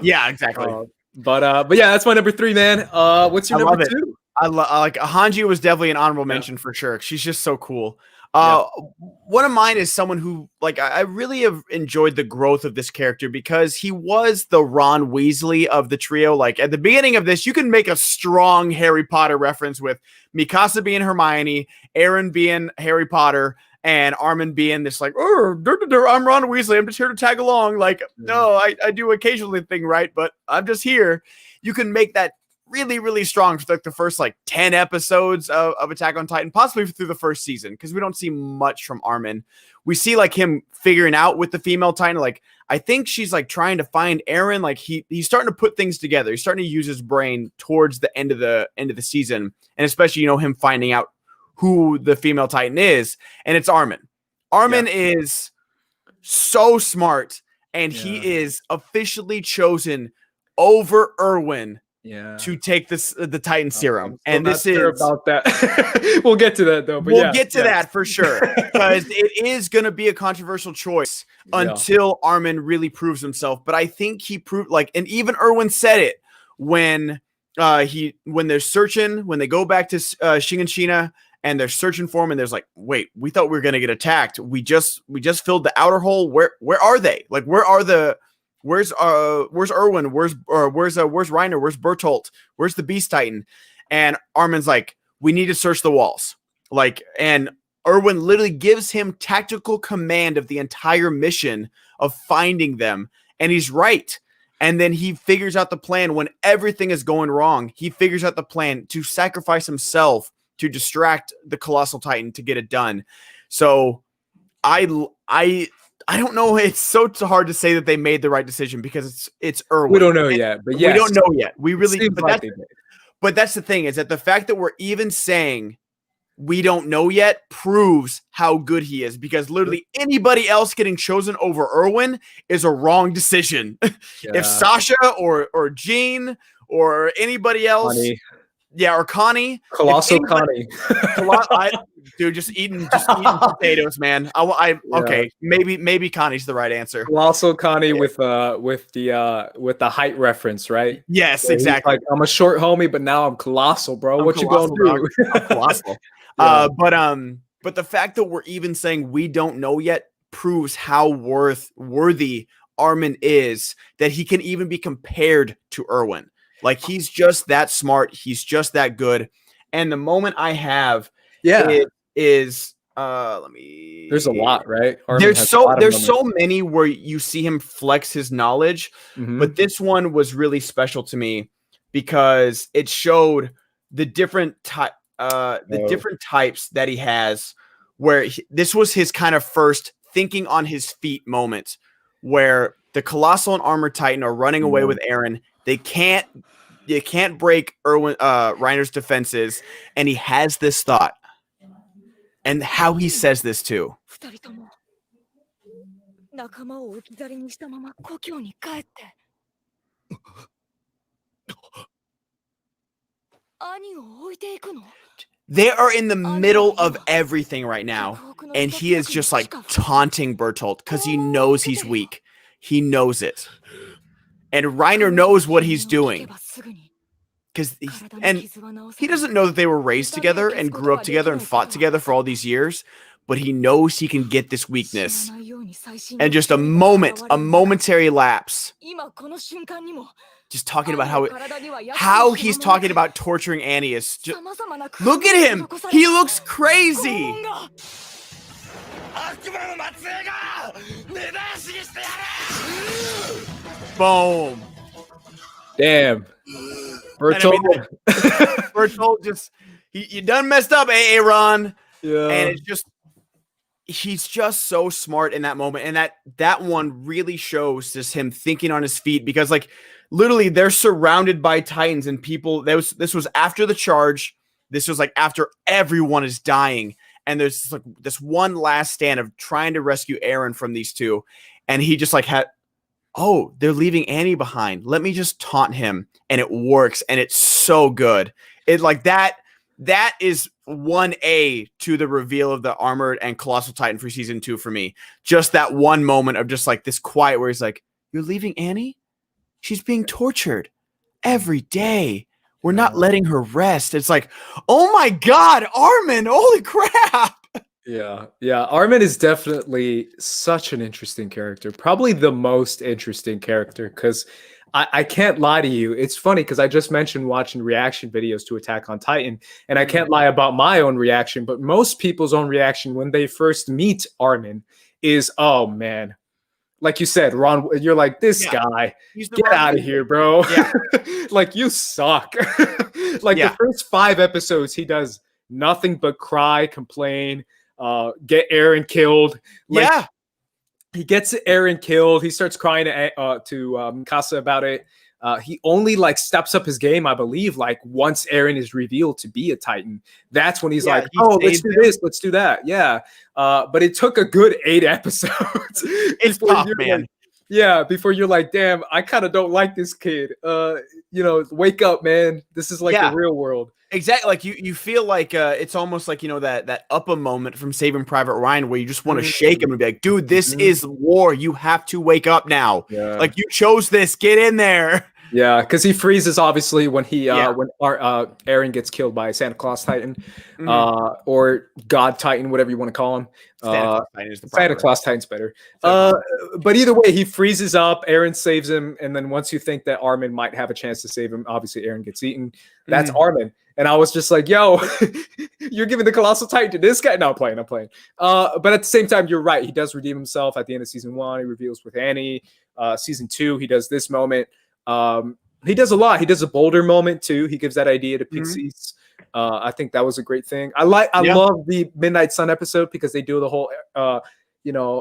Yeah, exactly. But yeah, that's my number 3, man. What's your number 2? I like Hanji was definitely an honorable mention for sure. She's just so cool. One of mine is someone who like I really have enjoyed the growth of this character because he was the Ron Weasley of the trio. Like at the beginning of this, you can make a strong Harry Potter reference with Mikasa being Hermione, Eren being Harry Potter, and Armin being this like, I'm Ron Weasley. I'm just here to tag along. Like, no, I do occasionally thing right, but I'm just here. You can make that really, really strong for like the first like 10 episodes of Attack on Titan, possibly through the first season, because we don't see much from Armin. We see like him figuring out with the female Titan. Like, I think she's like trying to find Eren. Like he's starting to put things together. He's starting to use his brain towards the end of the season, and especially, you know, him finding out who the female Titan is, and it's Armin. Armin is so smart, and he is officially chosen over Erwin to take the Titan serum. And this is about that. We'll get to that though. But we'll get to that for sure, because it is going to be a controversial choice until Armin really proves himself. But I think he proved, like, and even Erwin said it when they're searching, when they go back to Shiganshina and they're searching for him, and there's like, wait, we thought we were going to get attacked. We just filled the outer hole. Where are they? Like, where's Erwin? Where's Reiner? Where's Bertolt? Where's the Beast Titan? And Armin's like, we need to search the walls. Like, and Erwin literally gives him tactical command of the entire mission of finding them. And he's right. And then he figures out the plan when everything is going wrong. He figures out the plan to sacrifice himself to distract the Colossal Titan to get it done. So I I don't know. It's so hard to say that they made the right decision because it's Erwin. We don't know yet, but yes. We don't know yet. We really, but that's the thing is that the fact that we're even saying we don't know yet proves how good he is, because literally anybody else getting chosen over Erwin is a wrong decision. Yeah. If Sasha or Jean or anybody else, Connie. or Connie, Colossal Connie, dude, just eating potatoes, man. Okay, maybe Connie's the right answer. Colossal Connie with the height reference, right? Yes, so exactly. Like, I'm a short homie, but now I'm colossal, bro. What you gonna do? I'm colossal. But the fact that we're even saying we don't know yet proves how worthy Armin is, that he can even be compared to Erwin. Like, he's just that smart. He's just that good. And the moment I have is let me. There's a lot, right? Armin there's so many where you see him flex his knowledge, but this one was really special to me because it showed the different different types that he has, where this was his kind of first thinking on his feet moment, where the Colossal and Armor Titan are running away with Eren. They can't break Reiner's defenses, and he has this thought, and how he says this too. They are in the middle of everything right now, and he is just like taunting Bertolt because he knows he's weak. He knows it. And Reiner knows what he's doing. And he doesn't know that they were raised together and grew up together and fought together for all these years, but he knows he can get this weakness. And just a momentary lapse. Just talking about how he's talking about torturing Annie is just, look at him. He looks crazy. Boom. Damn. Bertolt just you done messed up, Aaron. Yeah. And it's just he's just so smart in that moment. And that one really shows just him thinking on his feet, because like literally they're surrounded by Titans and people. This was after the charge. This was like after everyone is dying. And there's like this one last stand of trying to rescue Eren from these two. And he just like they're leaving Annie behind. Let me just taunt him. And it works. And it's so good. It like that is 1A to the reveal of the Armored and Colossal Titan for season 2 for me. Just that one moment of just like this quiet where he's like, you're leaving Annie? She's being tortured every day. We're not letting her rest. It's like, oh my God, Armin, holy crap. Yeah. Armin is definitely such an interesting character. Probably the most interesting character, because I can't lie to you. It's funny because I just mentioned watching reaction videos to Attack on Titan, and I can't lie about my own reaction, but most people's own reaction when they first meet Armin is, oh man, like you said, Ron, you're like, this guy, get out of here, bro. Yeah. Like, you suck. Like the first 5 episodes, he does nothing but cry, complain, get Eren killed. Like, he gets Eren killed. He starts crying to Mikasa about it. He only like steps up his game, I believe, like once Eren is revealed to be a Titan. That's when he's like, let's do this, let's do that. Yeah. But it took a good 8 episodes. It's tough, man. Before you're like, damn, I kind of don't like this kid. Wake up, man. This is like the real world. Exactly. Like you feel like it's almost like, that Uppa moment from Saving Private Ryan, where you just want to shake him and be like, dude, this is war. You have to wake up now. Yeah. Like, you chose this. Get in there. Yeah, because he freezes obviously when Eren gets killed by Santa Claus Titan, or God Titan, whatever you want to call him. Santa Claus Titan's better. But either way, he freezes up. Eren saves him, and then once you think that Armin might have a chance to save him, obviously Eren gets eaten. That's Armin, and I was just like, "Yo, you're giving the Colossal Titan to this guy?" No, I'm playing. But at the same time, you're right. He does redeem himself at the end of season 1. He reveals with Annie. Season 2, he does this moment. He does a lot. He does a Boulder moment too. He gives that idea to Pixies. I think that was a great thing. I love the Midnight Sun episode because they do the whole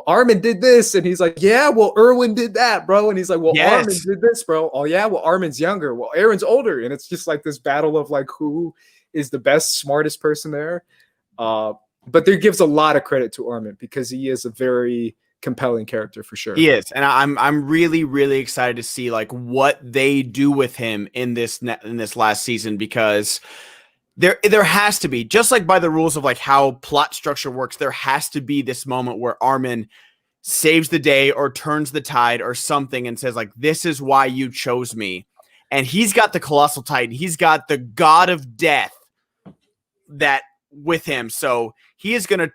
Armin did this, and he's like, yeah, well, Erwin did that, bro, and he's like, well, Armin Yes. did this, bro. Oh yeah, well, Armin's younger, well, Eren's older, and it's just like this battle of like who is the best, smartest person there. But there gives a lot of credit to Armin because he is a very compelling character for sure. He is, and I'm really, really excited to see like what they do with him in this last season, because there has to be, just like by the rules of like how plot structure works, there has to be this moment where Armin saves the day or turns the tide or something and says like, this is why you chose me. And he's got the Colossal Titan, he's got the God of Death that with him, so he's gonna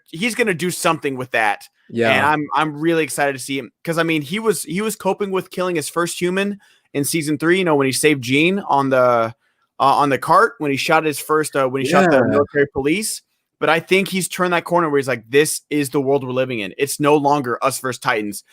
do something with that. Yeah, and I'm really excited to see him, because I mean he was coping with killing his first human in season 3. When he saved Jean on the cart, when he shot his first shot the military police. But I think he's turned that corner where he's like, this is the world we're living in. It's no longer us versus Titans.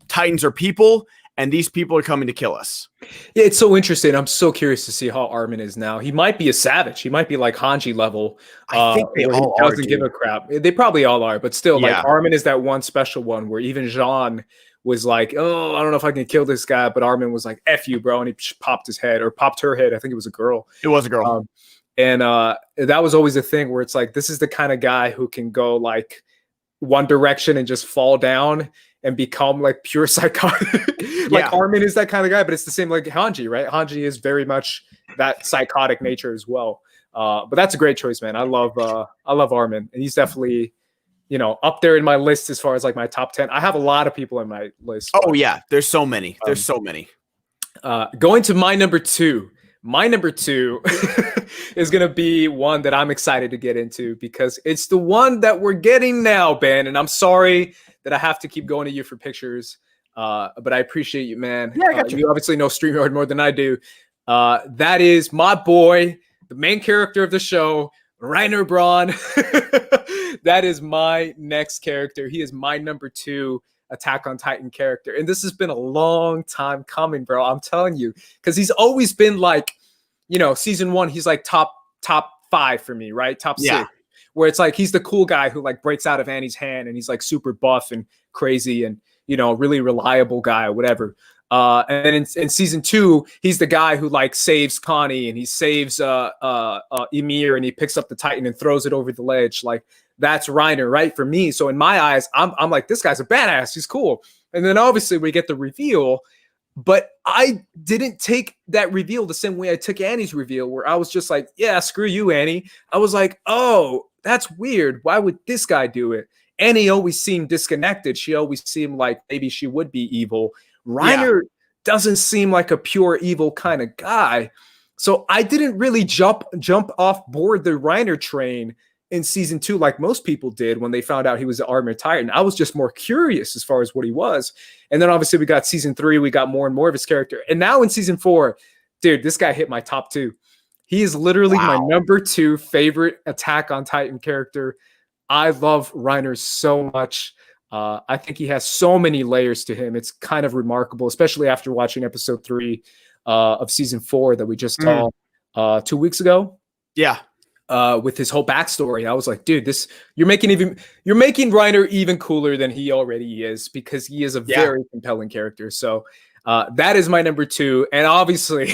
Titans are people, and these people are coming to kill us. Yeah, it's so interesting. I'm so curious to see how Armin is now. He might be a savage. He might be like Hanji level. I think they all he doesn't give a crap. They probably all are, but still, like Armin is that one special one where even Jean was like, oh, I don't know if I can kill this guy, but Armin was like, F you, bro, and he popped his head, or popped her head. I think it was a girl. It was a girl. And that was always a thing where it's like, this is the kind of guy who can go like one direction and just fall down and become like pure psychotic. Like Armin is that kind of guy, but it's the same like Hanji, right? Hanji is very much that psychotic nature as well. But that's a great choice, man. I love Armin, and he's definitely, up there in my list as far as like my top 10. I have a lot of people in my list. Oh yeah, there's so many. There's so many. Going to my number 2. My number 2 is going to be one that I'm excited to get into, because it's the one that we're getting now, Ben. And I'm sorry that I have to keep going to you for pictures, but I appreciate you, man. Yeah, I got you. You obviously know StreamYard more than I do. That is my boy, the main character of the show, Reiner Braun. That is my next character. He is my number 2 Attack on Titan character, and this has been a long time coming, bro. I'm telling you, because he's always been like, season 1, he's like top 5 for me, right? Top 6, where it's like he's the cool guy who like breaks out of Annie's hand, and he's like super buff and crazy and really reliable guy or whatever. And then in season 2, he's the guy who like saves Connie, and he saves Ymir, and he picks up the Titan and throws it over the ledge. Like, that's Reiner, right? For me. So in my eyes, I'm like, this guy's a badass. He's cool. And then obviously we get the reveal, but I didn't take that reveal the same way I took Annie's reveal, where I was just like, yeah, screw you, Annie. I was like, oh, that's weird. Why would this guy do it? Annie always seemed disconnected. She always seemed like maybe she would be evil. Reiner doesn't seem like a pure evil kind of guy. So I didn't really jump off board the Reiner train in season 2 like most people did when they found out he was the Armored Titan. I was just more curious as far as what he was. And then obviously we got season 3, we got more and more of his character. And now in season 4, dude, this guy hit my top 2. He is literally my number 2 favorite Attack on Titan character. I love Reiner so much. I think he has so many layers to him. It's kind of remarkable, especially after watching episode 3 of season 4 that we just saw 2 weeks ago. Yeah. With his whole backstory, I was like, dude, you're making Reiner even cooler than he already is, because he is a very compelling character. So that is my number 2. And obviously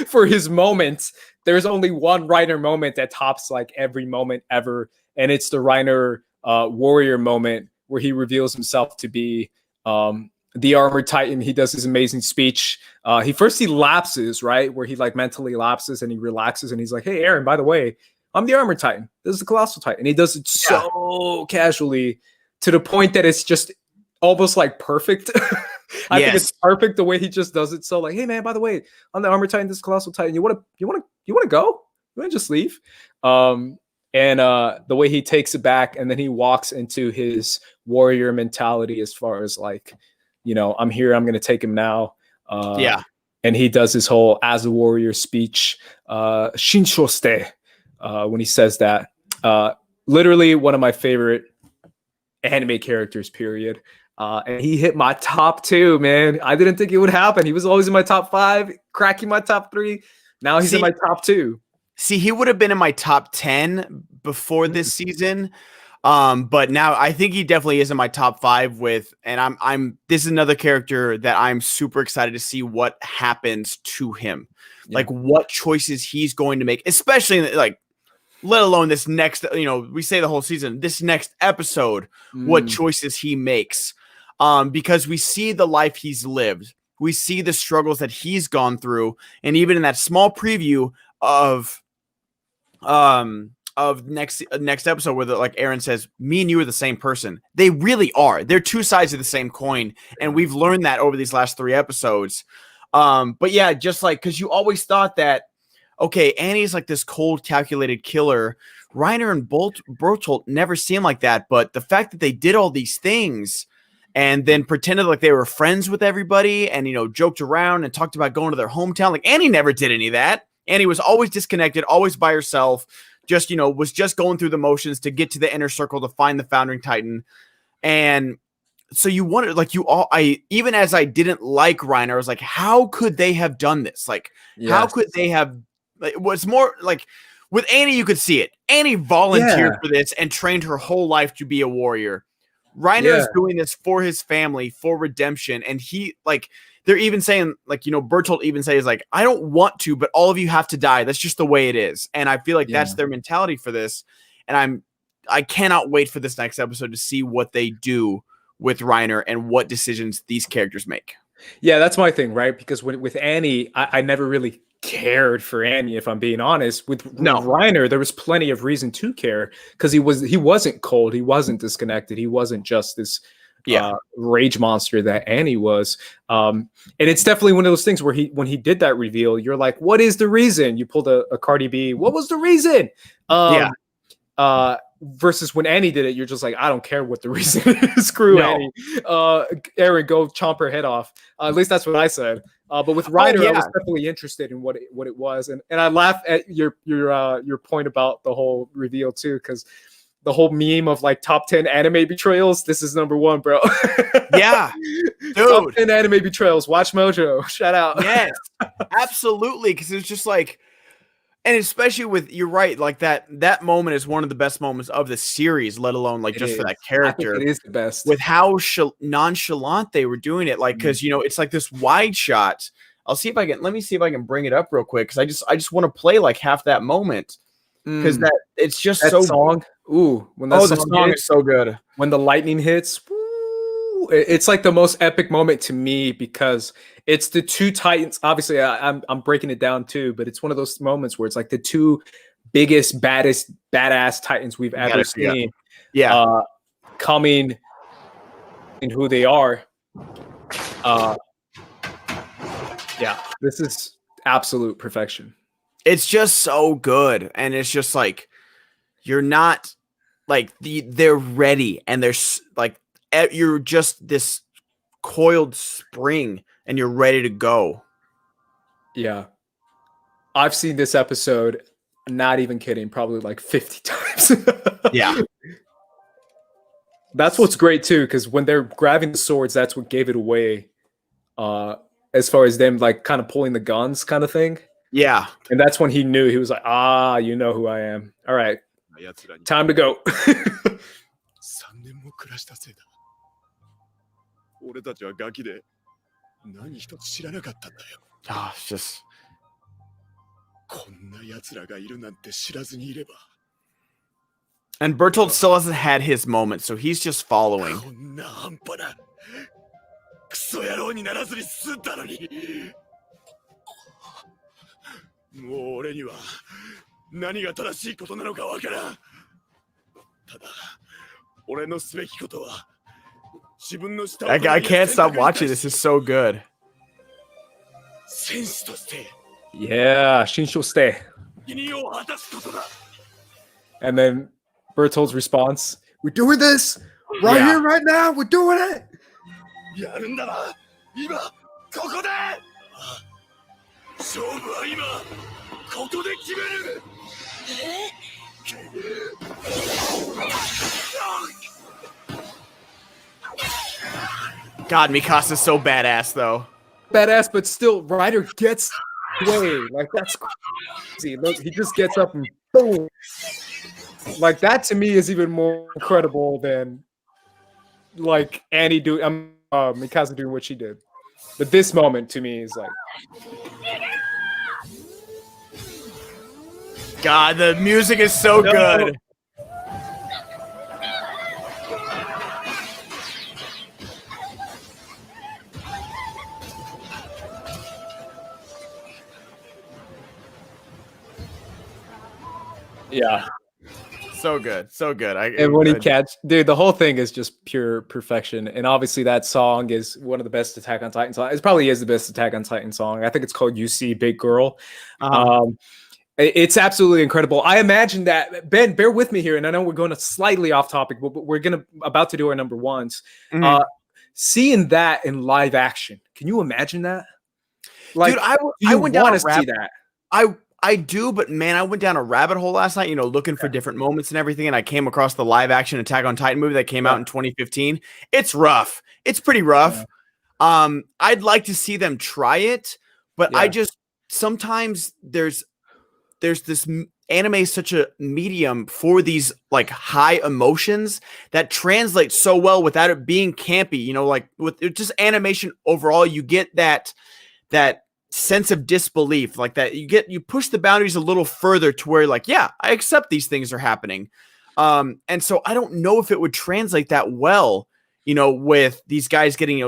for his moments, there's only one Reiner moment that tops like every moment ever. And it's the Reiner warrior moment where he reveals himself to be the Armored Titan. He does his amazing speech. He lapses, right? Where he like mentally lapses and he relaxes and he's like, hey, Eren, by the way, I'm the Armored Titan. This is the Colossal Titan. And he does it so casually, to the point that it's just almost like perfect. I think it's perfect the way he just does it. So like, hey man, by the way, I'm the Armored Titan, this is Colossal Titan. You want to go? You want to just leave? And the way he takes it back, and then he walks into his warrior mentality as far as like, I'm here, I'm going to take him now. And he does his whole as a warrior speech, Shinshoste, when he says that. Literally one of my favorite anime characters, period. And he hit my top 2, man. I didn't think it would happen. He was always in my top 5, cracking my top 3. Now he's in my top 2. See, he would have been in my top 10 before this season. But now I think he definitely is in my top 5 and this is another character that I'm super excited to see what happens to him. Yeah. Like what choices he's going to make, especially like, let alone this next, we say the whole season, this next episode, what choices he makes. Because we see the life he's lived. We see the struggles that he's gone through. And even in that small preview of next episode where like Eren says, me and you are the same person. They really are. They're two sides of the same coin. And we've learned that over these last 3 episodes. But yeah, just like, because you always thought that, okay, Annie's like this cold, calculated killer. Reiner and Bertolt never seemed like that. But the fact that they did all these things and then pretended like they were friends with everybody and, joked around and talked about going to their hometown. Like Annie never did any of that. Annie was always disconnected, always by herself. Just, was just going through the motions to get to the inner circle to find the Founding Titan. And so you wonder, like even as I didn't like Reiner, I was like, how could they have done this? Like, how could they have, what's more like with Annie, you could see it. Annie volunteered for this and trained her whole life to be a warrior. Reiner is doing this for his family, for redemption. And he like, they're even saying like, Bertolt even says like, I don't want to, but all of you have to die. That's just the way it is. And I feel like that's their mentality for this. And I cannot wait for this next episode to see what they do with Reiner and what decisions these characters make. Yeah, that's my thing, right? Because with Annie, I never really cared for Annie, if I'm being honest. With Reiner, there was plenty of reason to care because he wasn't cold, he wasn't disconnected, he wasn't just this rage monster that Annie was. And it's definitely one of those things where when he did that reveal, you're like, what is the reason? You pulled a Cardi B. What was the reason? Versus when Annie did it, you're just like, I don't care what the reason is. Screw Annie. Eren, go chomp her head off. At least that's what I said. But with Reiner, I was definitely interested in what it was, and I laugh at your point about the whole reveal too, because the whole meme of like top 10 anime betrayals. This is number 1, bro. Yeah, dude. Top 10 anime betrayals. Watch Mojo. Shout out. Yes, absolutely. Because it's just like. And especially with, you're right, like that moment is one of the best moments of the series, let alone like just for that character. I think it is the best. With how nonchalant they were doing it, like because it's like this wide shot. Let me see if I can bring it up real quick because I just want to play like half that moment because it's just that so song. Ooh, when the song is so good. When the lightning hits. It's like the most epic moment to me because it's the two titans. Obviously, I'm breaking it down too, but it's one of those moments where it's like the two biggest, badass titans we've ever seen. Yeah, coming in who they are. Yeah, this is absolute perfection. It's just so good, and it's just like you're not like they're ready, and they're like. You're just this coiled spring and you're ready to go. Yeah. I've seen this episode, not even kidding, probably like 50 times. Yeah. That's what's great too, because when they're grabbing the swords, that's what gave it away. As far as them like kind of pulling the guns kind of thing. Yeah. And that's when he knew. He was like, you know who I am. All right. Time to go. It's just and Bertolt still hasn't had his moment, so he's just following. I can't stop watching this. It's so good. Yeah, Shinsho stay. And then Bertolt's response, we're doing this right here, right now. We're doing it. God, Mikasa's so badass, though. Badass, but still, Reiner gets away. Like, that's crazy. Look, he just gets up and boom. Like that to me is even more incredible than like Annie doing Mikasa doing what she did. But this moment to me is like, God, the music is so good. yeah. So good, so good. And when he dude, the whole thing is just pure perfection. And obviously, that song is one of the best Attack on Titan songs. It probably is the best Attack on Titan song. I think it's called "You See, Big Girl." It's absolutely incredible. I imagine that, Ben, bear with me here, and I know we're going to slightly off topic, but we're about to do our number ones. Seeing that in live action, can you imagine that? Like, dude, I went down to see that. I do, but man, I went down a rabbit hole last night, looking for different moments and everything, and I came across the live action Attack on Titan movie that came out in 2015. It's rough. It's pretty rough. Yeah. I'd like to see them try it, but I just sometimes there's this anime is such a medium for these like high emotions that translates so well without it being campy. Like with just animation overall, you get that sense of disbelief, like that you push the boundaries a little further to where like, yeah, I accept these things are happening. And so I don't know if it would translate that well, with these guys getting,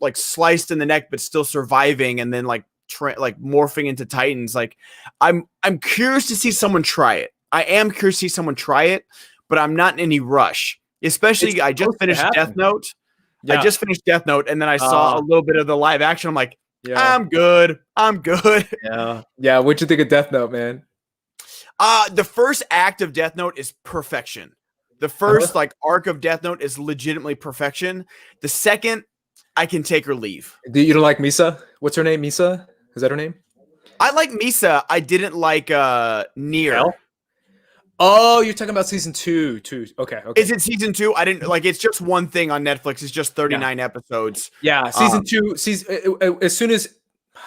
like sliced in the neck, but still surviving. And then like morphing into Titans. Like I'm curious to see someone try it. I am curious to see someone try it, but I'm not in any rush, especially I just finished Death Note. Yeah. I just finished Death Note. And then I saw a little bit of the live action. I'm like, yeah. I'm good. Yeah. What'd you think of Death Note, man? The first act of Death Note is perfection. The first like arc of Death Note is legitimately perfection. The second, I can take or leave. You don't like Misa? What's her name? Misa? Is that her name? I like Misa. I didn't like Nier. Hell? Oh, you're talking about season 2. Okay. Is it season 2? I didn't like. It's just one thing on Netflix. It's just 39 episodes. Yeah, season 2. As soon as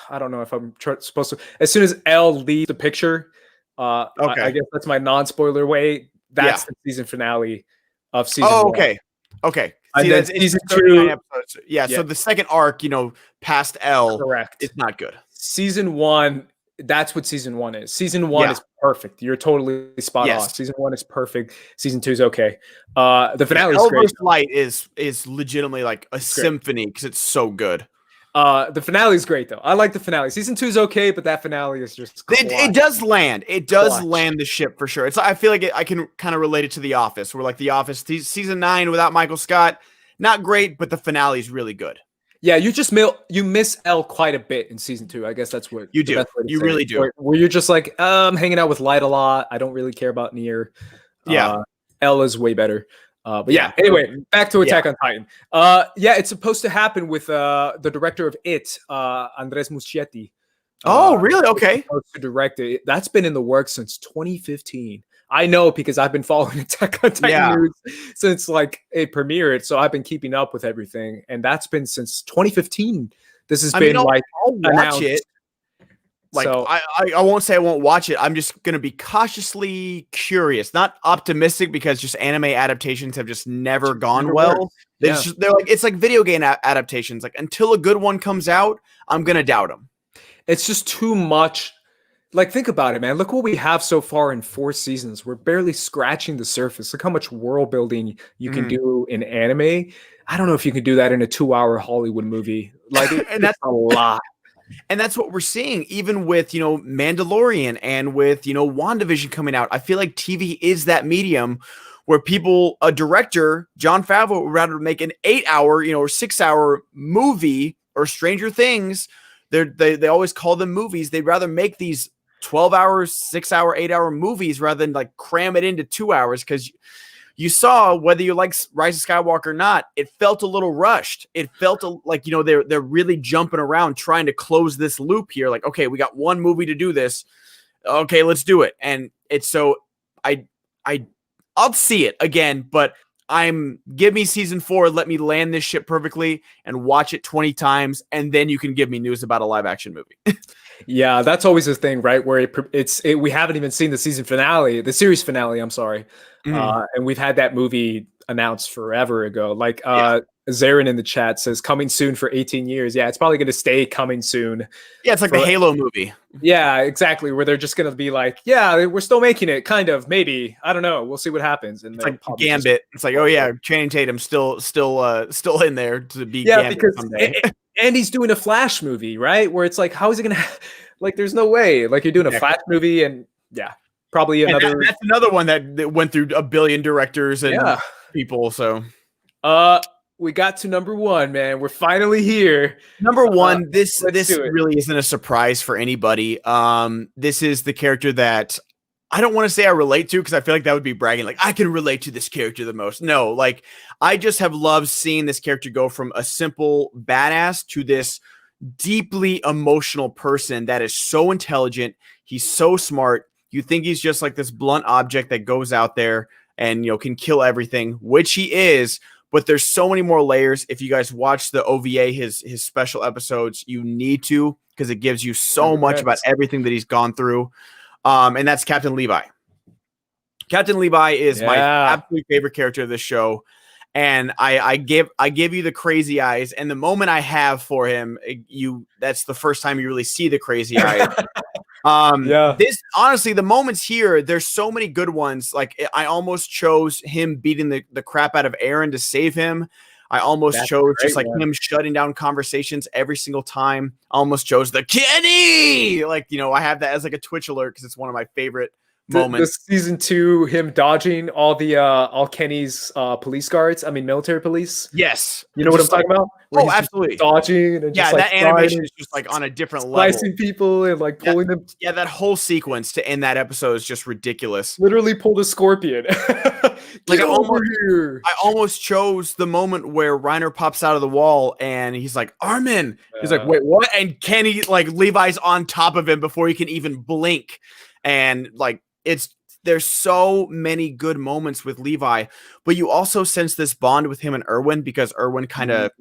I don't know if I'm supposed to. As soon as L leaves the picture, I guess that's my non-spoiler way. That's the season finale of season 1. Okay. And then season 2 episodes. Yeah. So the second arc, past L, correct. It's not good. Season 1. That's what season 1 is. Season 1 is perfect. You're totally spot on. Season 1 is perfect. Season 2 is okay. The finale is great. Light is legitimately like a symphony because it's so good. The finale is great though. I like the finale. Season 2 is okay, but that finale is just it does land. It does land the ship for sure. I feel like I can kind of relate it to The Office. Where like The Office season 9 without Michael Scott, not great, but the finale is really good. Yeah, you miss L quite a bit in season 2. I guess that's what you do. You really do. Where you're just like, I'm hanging out with Light a lot. I don't really care about Nier. Yeah, L is way better. But yeah, anyway, back to Attack on Titan. It's supposed to happen with the director of It, Andres Muschietti. Oh, really? Okay. To direct it. That's been in the works since 2015. I know because I've been following Attack on Titan news since like it premiered, so I've been keeping up with everything, and that's been since 2015. This has been I'll announced. Watch it. Like so, I won't say I won't watch it. I'm just gonna be cautiously curious, not optimistic, because just anime adaptations have just never gone well. They're like it's like video game adaptations. Like until a good one comes out, I'm gonna doubt them. It's just too much. Like, think about it, man. Look what we have so far in 4 seasons. We're barely scratching the surface. Look how much world building you can do in anime. I don't know if you can do that in a 2-hour Hollywood movie. Like, and that's a lot. And that's what we're seeing, even with, Mandalorian and with, WandaVision coming out. I feel like TV is that medium where a director, Jon Favreau, would rather make an 8-hour, or 6-hour movie, or Stranger Things. They always call them movies. They'd rather make these 12 hours, 6-hour, 8-hour movies rather than like cram it into 2 hours. Because you saw, whether you like Rise of Skywalker or not, it felt a little rushed. It felt like, they're really jumping around trying to close this loop here. Like, okay, we got one movie to do this. Okay, let's do it. And it's so I'll see it again, but give me season 4, let me land this ship perfectly and watch it 20 times, and then you can give me news about a live action movie. Yeah, that's always the thing, right? Where we haven't even seen the season finale, the series finale. I'm sorry, and we've had that movie announced forever ago. Like Zarin in the chat says, "Coming soon for 18 years." Yeah, it's probably going to stay coming soon. Yeah, it's like the Halo movie. Yeah, exactly. Where they're just going to be like, "Yeah, we're still making it, kind of, maybe. I don't know. We'll see what happens." And it's like Gambit. It's like, oh yeah, Channing Tatum still in there to be Gambit because someday. And he's doing a Flash movie, right? Where it's like, how is it gonna like? There's no way. Like you're doing a Flash movie, and probably another. That's another one that went through a billion directors and people. So, we got to number one, man. We're finally here. Number one. This really isn't a surprise for anybody. This is the character that I don't want to say I relate to because I feel like that would be bragging. Like I can relate to this character the most. No, like I just have loved seeing this character go from a simple badass to this deeply emotional person that is so intelligent. He's so smart. You think he's just like this blunt object that goes out there and, you know, can kill everything, which he is. But there's so many more layers. If you guys watch the OVA, his special episodes, you need to, because it gives you so much about everything that he's gone through. And that's Captain Levi. Captain Levi is my absolute favorite character of this show. And I give you the crazy eyes. And the moment I have for him, that's the first time you really see the crazy eyes. This honestly, the moments here, there's so many good ones. Like I almost chose him beating the crap out of Eren to save him. I almost chose just like him shutting down conversations every single time. I almost chose the Kenny. Like, you know, I have that as like a Twitch alert because it's one of my favorite moments. The season 2, him dodging all Kenny's police guards. I mean, military police. Yes, you know what I'm talking about. Oh, absolutely. Dodging and just that animation is just like on a different level. Slicing people and like pulling them. Yeah, that whole sequence to end that episode is just ridiculous. Literally pulled a scorpion. Like I almost chose the moment where Reiner pops out of the wall and he's like, Armin. He's like, wait, what? And Kenny, like Levi's on top of him before he can even blink. And like there's so many good moments with Levi, but you also sense this bond with him and Erwin because Erwin kind of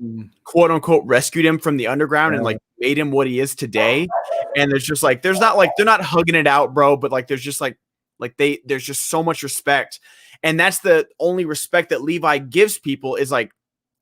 quote unquote rescued him from the underground and like made him what he is today. And there's just like, they're not hugging it out, bro, but like there's just there's just so much respect. And that's the only respect that Levi gives people is like,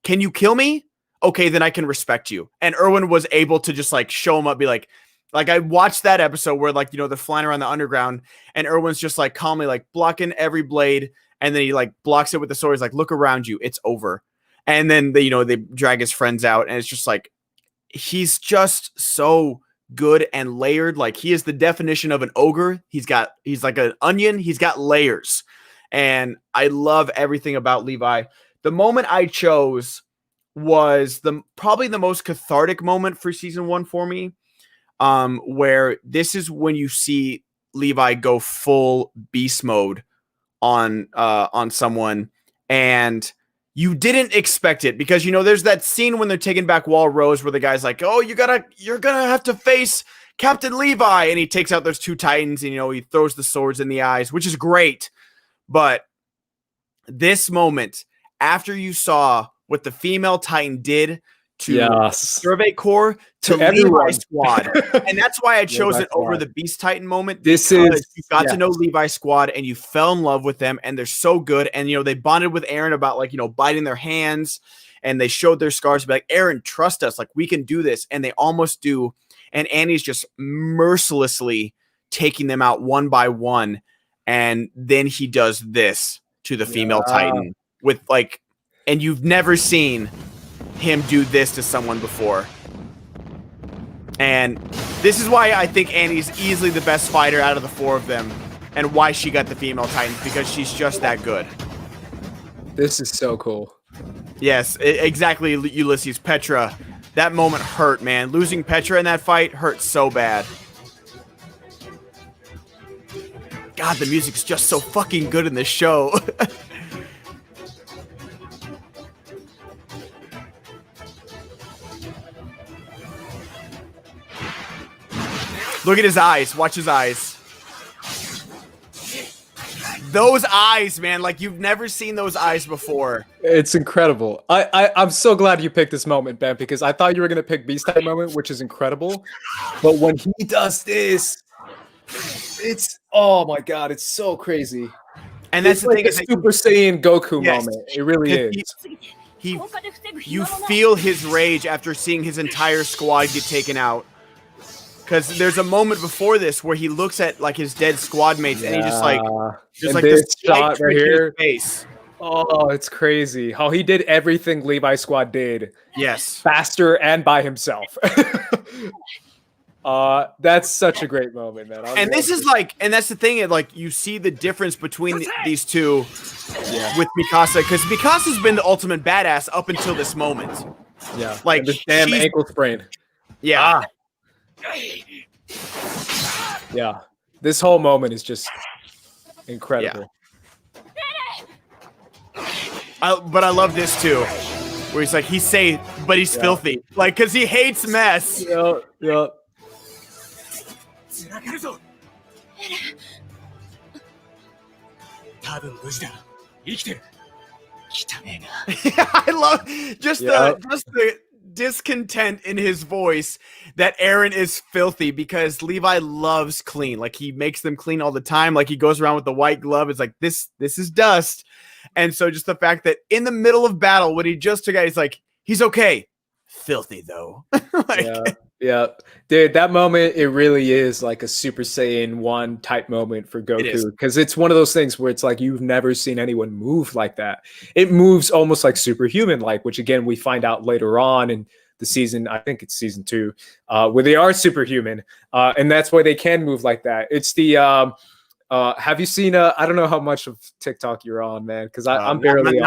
can you kill me? Okay, then I can respect you. And Erwin was able to just like show him up, be like I watched that episode where like, you know, they're flying around the underground and Erwin's just like calmly like blocking every blade. And then he like blocks it with the sword. He's like, look around you. It's over. And then they drag his friends out. And it's just like, he's just so good and layered. Like he is the definition of an ogre. He's like an onion. He's got layers. And I love everything about Levi. The moment I chose was probably the most cathartic moment for season 1 for me. Where this is when you see Levi go full beast mode on someone, and you didn't expect it because, you know, there's that scene when they're taking back Wall Rose where the guy's like, oh, you're gonna have to face Captain Levi, and he takes out those 2 Titans, and, you know, he throws the swords in the eyes, which is great. But this moment, after you saw what the female Titan did to Survey Corps, to Levi Squad. And that's why I chose it over the Beast Titan moment. You got to know Levi Squad and you fell in love with them and they're so good. And, you know, they bonded with Eren about like, you know, biting their hands and they showed their scars to be like, Eren, trust us. Like we can do this. And they almost do. And Annie's just mercilessly taking them out one by one. And then he does this to the female Titan with like, and you've never seen him do this to someone before. And this is why I think Annie's easily the best fighter out of the 4 of them and why she got the female Titans, because she's just that good. This is so cool. Yes, exactly, Ulysses. Petra. That moment hurt, man. Losing Petra in that fight hurt so bad. God, the music's just so fucking good in this show. Look at his eyes. Watch his eyes. those eyes, man, like you've never seen those eyes before. It's incredible. I'm so glad you picked this moment, Ben, because I thought you were gonna pick Beast Type moment, which is incredible. But when he does this, it's oh my god, it's so crazy. And that's it's the like thing a is Super Saiyan Goku moment. It really is. You feel his rage after seeing his entire squad get taken out. Because there's a moment before this where he looks at like his dead squad mates and he just like there's like this shot right here. Face. Oh, it's crazy how he did everything Levi squad did. Yes, faster and by himself. That's such a great moment, man. And this is like, and that's the thing, like you see the difference between these two with Mikasa, because Mikasa's been the ultimate badass up until this moment. Yeah, like this damn ankle sprain. Yeah. Yeah, this whole moment is just incredible. Yeah. But I love this too, where he's like, he's safe, but he's filthy, like because he hates mess. Yeah. I love just the discontent in his voice that Eren is filthy because Levi loves clean. Like he makes them clean all the time. Like he goes around with the white glove. It's like this is dust. And so just the fact that in the middle of battle, when he just took out, he's like, he's okay. Filthy though. Yeah. Dude, that moment, it really is like a Super Saiyan 1 type moment for Goku. Because it's one of those things where it's like you've never seen anyone move like that. It moves almost like superhuman-like, which again, we find out later on in the season, I think it's season 2, where they are superhuman. And that's why they can move like that. It's the have you seen I don't know how much of TikTok you're on, man, because I'm barely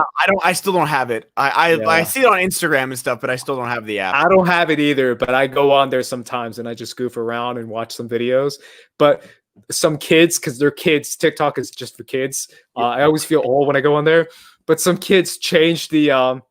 I still don't have it. I see it on Instagram and stuff, but I still don't have the app. I don't have it either, but I go on there sometimes and I just goof around and watch some videos. But some kids, because they're kids, TikTok is just for kids. I always feel old when I go on there. But some kids changed one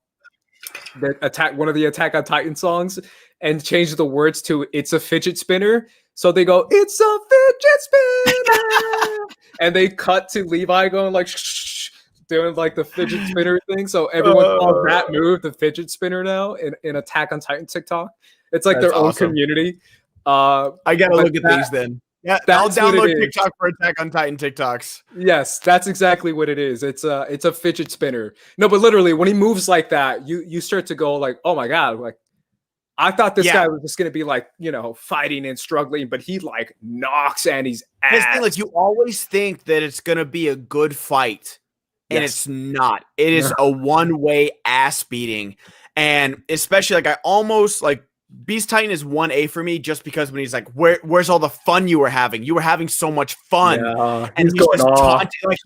of the Attack on Titan songs and changed the words to "It's a fidget spinner." So they go, "It's a fidget spinner," and they cut to Levi going like, shh, doing like the fidget spinner thing. So everyone calls that move the fidget spinner now in Attack on Titan TikTok. It's like their own community. I gotta look at these then. Yeah, I'll download TikTok for Attack on Titan TikToks. Yes, that's exactly what it is. It's a fidget spinner. No, but literally when he moves like that, you start to go like, oh my god, like. I thought this guy was just going to be like, fighting and struggling, but he like knocks Andy's ass. Like you always think that it's going to be a good fight, and it's not. It is a one-way ass beating. And especially like I almost like Beast Titan is 1A for me just because when he's like, where's all the fun you were having? You were having so much fun. Yeah, and he's just taunting. Like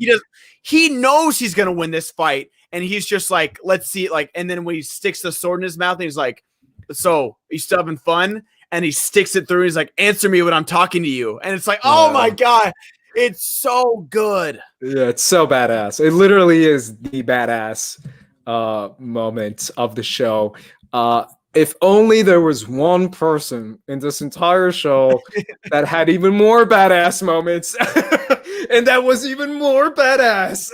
he knows he's going to win this fight. And he's just like, let's see it. Like, and then when he sticks the sword in his mouth and he's like, so you still having fun? And he sticks it through. He's like, answer me when I'm talking to you. And it's like, oh my god, it's so good. Yeah, it's so badass. It literally is the badass moment of the show. If only there was one person in this entire show that had even more badass moments, and that was even more badass.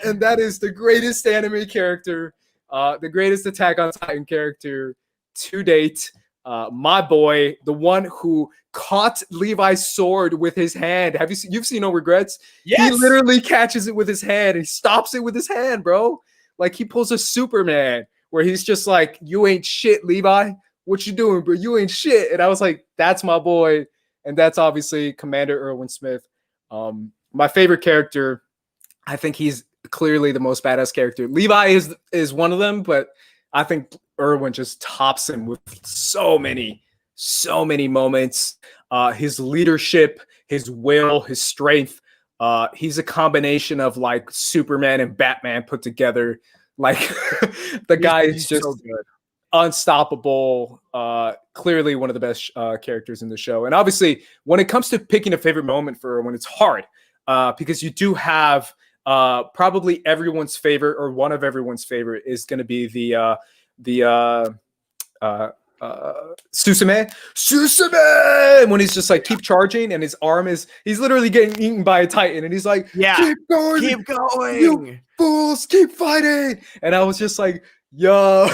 And that is the greatest anime character. The greatest Attack on Titan character to date, my boy, the one who caught Levi's sword with his hand. You've seen No Regrets? Yes. He literally catches it with his hand. He stops it with his hand, bro. Like he pulls a Superman where he's just like, "You ain't shit, Levi. What you doing, bro? You ain't shit." And I was like, "That's my boy," and that's obviously Commander Erwin Smith. My favorite character. I think he's clearly the most badass character. Levi is one of them, but I think Erwin just tops him with so many moments. His leadership, his will, his strength. He's a combination of like Superman and Batman put together. Like the guy is just so good. Unstoppable. Clearly one of the best characters in the show. And obviously, when it comes to picking a favorite moment for Erwin, it's hard because you do have probably everyone's favorite or one of everyone's favorite is going to be the Susume, when he's just like keep charging and his arm he's literally getting eaten by a Titan and he's like, keep going, you fools, keep fighting. And I was just like, yo,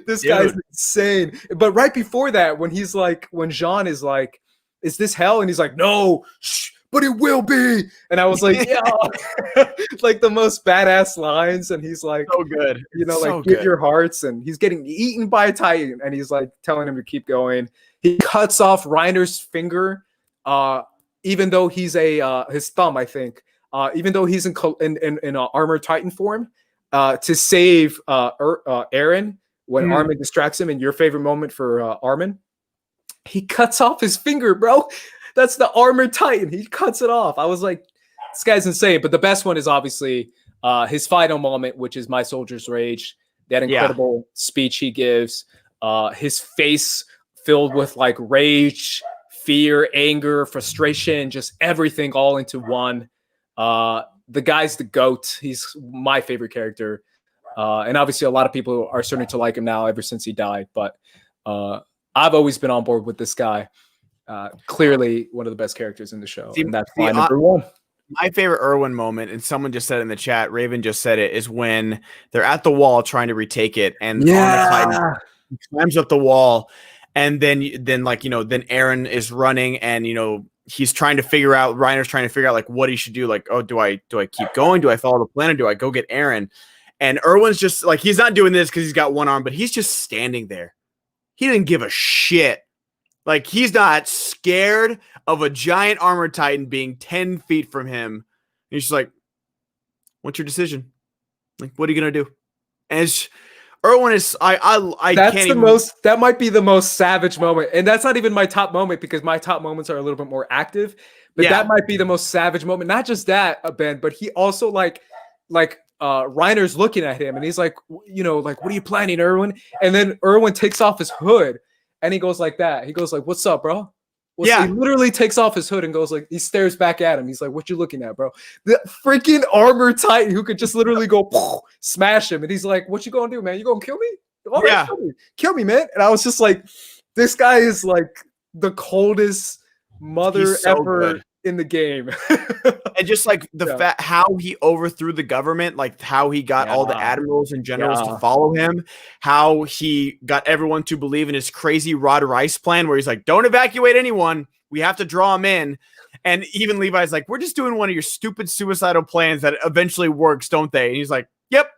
this guy's insane. But right before that, when Jean is like, is this hell? And he's like, no, shh, but it will be. And I was like, yeah, like the most badass lines. And he's like, so good, give your hearts. And he's getting eaten by a Titan. And he's like telling him to keep going. He cuts off Reiner's finger, even though he's his thumb, I think, even though he's in armored Titan form, to save Eren when Armin distracts him. And your favorite moment for Armin, he cuts off his finger, bro. That's the armored Titan. He cuts it off. I was like, this guy's insane. But the best one is obviously his final moment, which is My Soldier's Rage. That incredible speech he gives. His face filled with like rage, fear, anger, frustration, just everything all into one. The guy's the GOAT. He's my favorite character. And obviously a lot of people are starting to like him now ever since he died. But I've always been on board with this guy. Clearly one of the best characters in the show. And that's why number one. My favorite Erwin moment, and someone just said in the chat, Raven just said it, is when they're at the wall trying to retake it, and on the Titan, he climbs up the wall, and then Eren is running, and he's trying to figure out, Reiner's trying to figure out like what he should do. Like, oh, do I keep going? Do I follow the plan, or do I go get Eren? And Erwin's just like, he's not doing this because he's got one arm, but he's just standing there. He didn't give a shit. Like, he's not scared of a giant armored Titan being 10 feet from him. And he's just like, what's your decision? Like, what are you going to do? And Erwin is, that might be the most savage moment. And that's not even my top moment, because my top moments are a little bit more active. But that might be the most savage moment. Not just that, Ben, but he also Reiner's looking at him and he's like, what are you planning, Erwin? And then Erwin takes off his hood. And he goes like that. He goes like, what's up, bro? He literally takes off his hood and goes like, he stares back at him. He's like, what you looking at, bro? The freaking armored Titan who could just literally go smash him. And he's like, what you gonna do, man? You gonna kill me? All right, kill me, man. And I was just like, this guy is like the coldest mother ever in the game. And just like the how he overthrew the government, like how he got all the admirals and generals to follow him, how he got everyone to believe in his crazy Rod Rice plan where he's like, don't evacuate anyone, we have to draw him in. And even Levi's like, we're just doing one of your stupid suicidal plans that eventually works, don't they? And he's like, yep.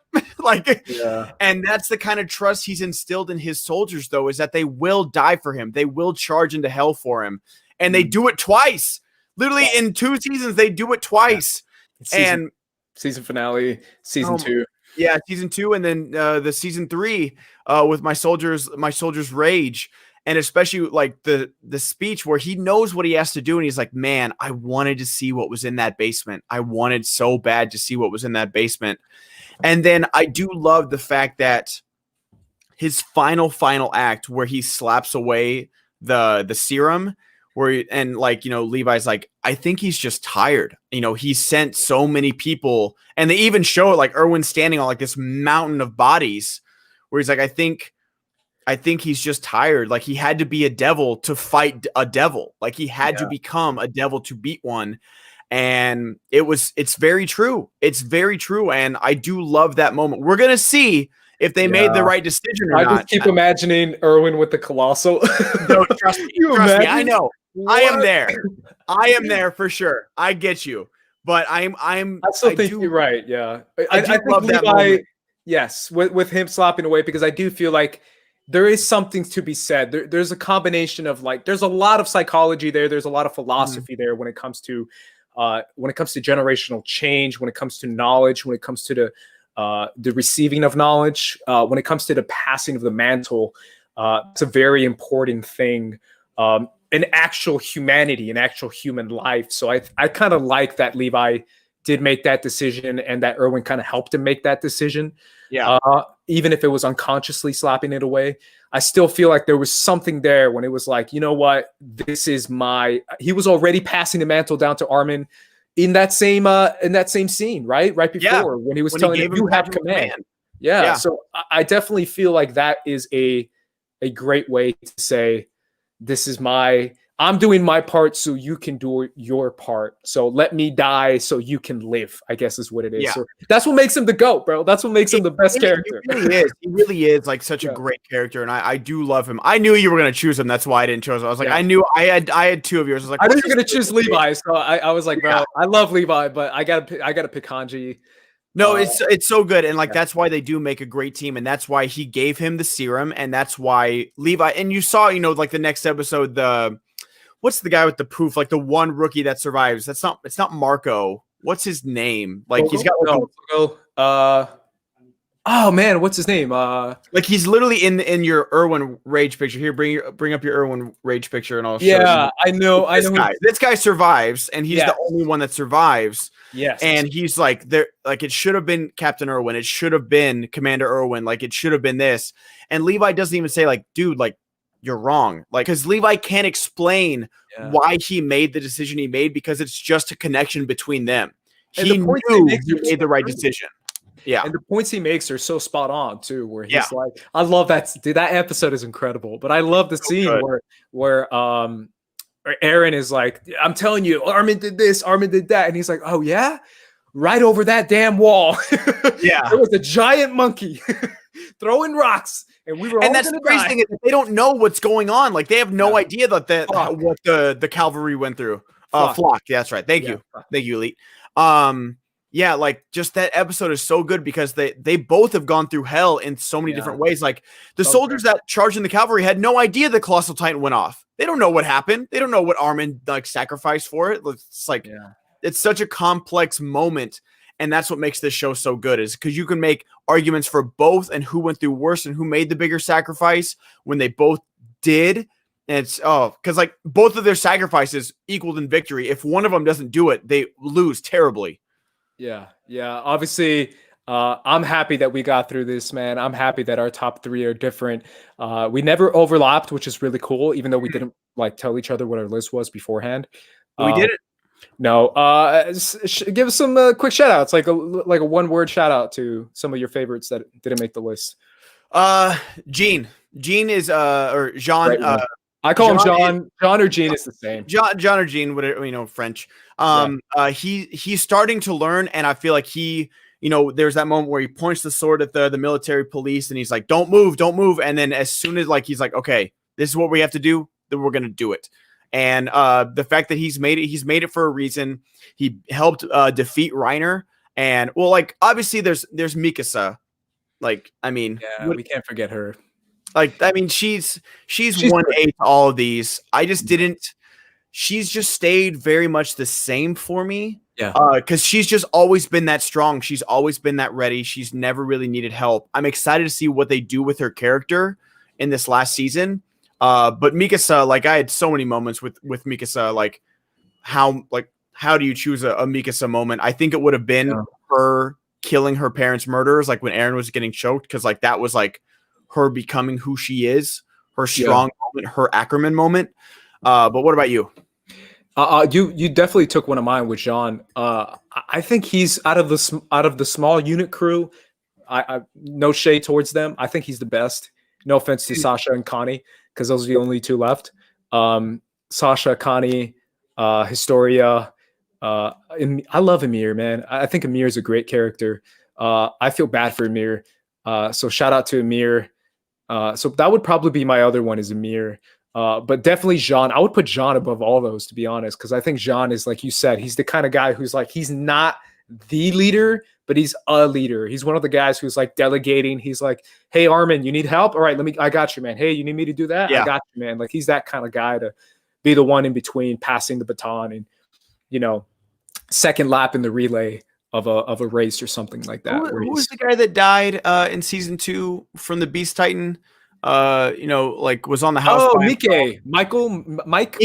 And that's the kind of trust he's instilled in his soldiers, though, is that they will die for him, they will charge into hell for him, and they do it twice. Literally in 2 seasons, they do it twice. And season finale, season 2. Yeah, season 2, and then the season 3 with My Soldier's Rage. And especially like the speech where he knows what he has to do. And he's like, man, I wanted to see what was in that basement. I wanted so bad to see what was in that basement. And then I do love the fact that his final act where he slaps away the serum, Levi's like, I think he's just tired. He sent so many people, and they even show it like Erwin standing on like this mountain of bodies where he's like, I think he's just tired. Like, he had to be a devil to fight a devil. Like, he had to become a devil to beat one. And it's very true. It's very true. And I do love that moment. We're going to see if they made the right decision or not. I just keep imagining Erwin with the Colossal. No, trust me. I know. What? I am there. I am there for sure. I get you. But I still think you're right. Yeah. I think love Levi, that moment. Yes, with him slapping away, because I do feel like there is something to be said. There's a combination of like, there's a lot of psychology there. There's a lot of philosophy there when it comes to generational change, when it comes to knowledge, when it comes to the receiving of knowledge, when it comes to the passing of the mantle. It's a very important thing. In actual humanity, in actual human life. So I kind of like that Levi did make that decision, and that Erwin kind of helped him make that decision. Yeah. Even if it was unconsciously slapping it away, I still feel like there was something there when it was like, you know what, he was already passing the mantle down to Armin in that same scene, right before when he was telling him, you have command. Yeah. So I definitely feel like that is a a great way to say, this is I'm doing my part so you can do your part. So let me die so you can live, I guess is what it is. Yeah. So that's what makes him the GOAT, bro. That's what makes him the best character. He really is. He really is like such a great character, and I do love him. I knew you were gonna choose him. That's why I didn't choose him. I was like, I knew I had two of yours. I was like, I knew you were gonna choose Levi, so I was like, bro, I love Levi, but I gotta pick Hanji. No, it's so good, and like that's why they do make a great team, and that's why he gave him the serum, and that's why Levi. And you saw, like the next episode, what's the guy with the poof? Like the one rookie that survives. It's not Marco. What's his name? Like he's got oh man, what's his name? Like he's literally in your Erwin Rage picture. Here, bring up your Erwin Rage picture, and I'll show you. I know. This guy survives, and he's the only one that survives. Yes. And he's like, it should have been Captain Erwin. It should have been Commander Erwin. Like it should have been this. And Levi doesn't even say like, dude, like you're wrong. Like, because Levi can't explain why he made the decision he made, because it's just a connection between them. He knew he made the right decision. Yeah. And the points he makes are so spot on too, where he's like, I love that. Dude, that episode is incredible. But I love the scene where Eren is like, I'm telling you, Armin did this, Armin did that. And he's like, oh yeah? Right over that damn wall. Yeah. There was a giant monkey throwing rocks. And we were and that's the crazy thing is that they don't know what's going on. Like they have no idea what the cavalry went through. Flock. Yeah, that's right. Thank you. Thank you, Elite. Yeah, like just that episode is so good because they both have gone through hell in so many different ways. Like the soldiers that charged in the cavalry had no idea the Colossal Titan went off. They don't know what happened. They don't know what Armin like sacrificed for it. It's like it's such a complex moment, and that's what makes this show so good. Is because you can make arguments for both and who went through worse and who made the bigger sacrifice when they both did. And it's because like both of their sacrifices equaled in victory. If one of them doesn't do it, they lose terribly. Yeah. Obviously, I'm happy that we got through this, man. I'm happy that our top three are different. We never overlapped, which is really cool, even though we didn't like tell each other what our list was beforehand. We did it. No. Give us some quick shout outs, like a 1-word shout out to some of your favorites that didn't make the list. Gene is or Jean. Right, I call him John. John or Gene is the same. John or Gene, whatever, French. He's starting to learn, and I feel like there's that moment where he points the sword at the military police, and he's like, "Don't move." And then as soon as like he's like, "Okay, this is what we have to do," then we're gonna do it. And the fact that he's made it for a reason. He helped defeat Reiner, and well, like obviously there's Mikasa. Like, I mean, we can't forget her. Like, I mean, she's 1A to all of these. I just didn't. She's just stayed very much the same for me. Yeah. Because she's just always been that strong. She's always been that ready. She's never really needed help. I'm excited to see what they do with her character in this last season. But Mikasa, like I had so many moments with Mikasa. Like how do you choose a Mikasa moment? I think it would have been her killing her parents' murderers, like when Eren was getting choked, because like that was like her becoming who she is, her strong moment, her Ackerman moment. But what about you? You definitely took one of mine with Jean. I think he's out of the small unit crew. I no shade towards them. I think he's the best. No offense to Sasha and Connie, because those are the only two left. Sasha, Connie, Historia. I love Amir, man. I think Amir is a great character. I feel bad for Amir. So shout out to Amir. So that would probably be my other one is Amir. But definitely Jean. I would put Jean above all those, to be honest, because I think Jean is, like you said, he's the kind of guy who's like, he's not the leader, but he's a leader. He's one of the guys who's like delegating. He's like, hey, Armin, you need help? All right, I got you, man. Hey, you need me to do that? I got you, man. Like he's that kind of guy to be the one in between, passing the baton and, second lap in the relay of a race or something like that. Who was the guy that died in season 2 from the Beast Titan? Like was on the house. Oh, Mike.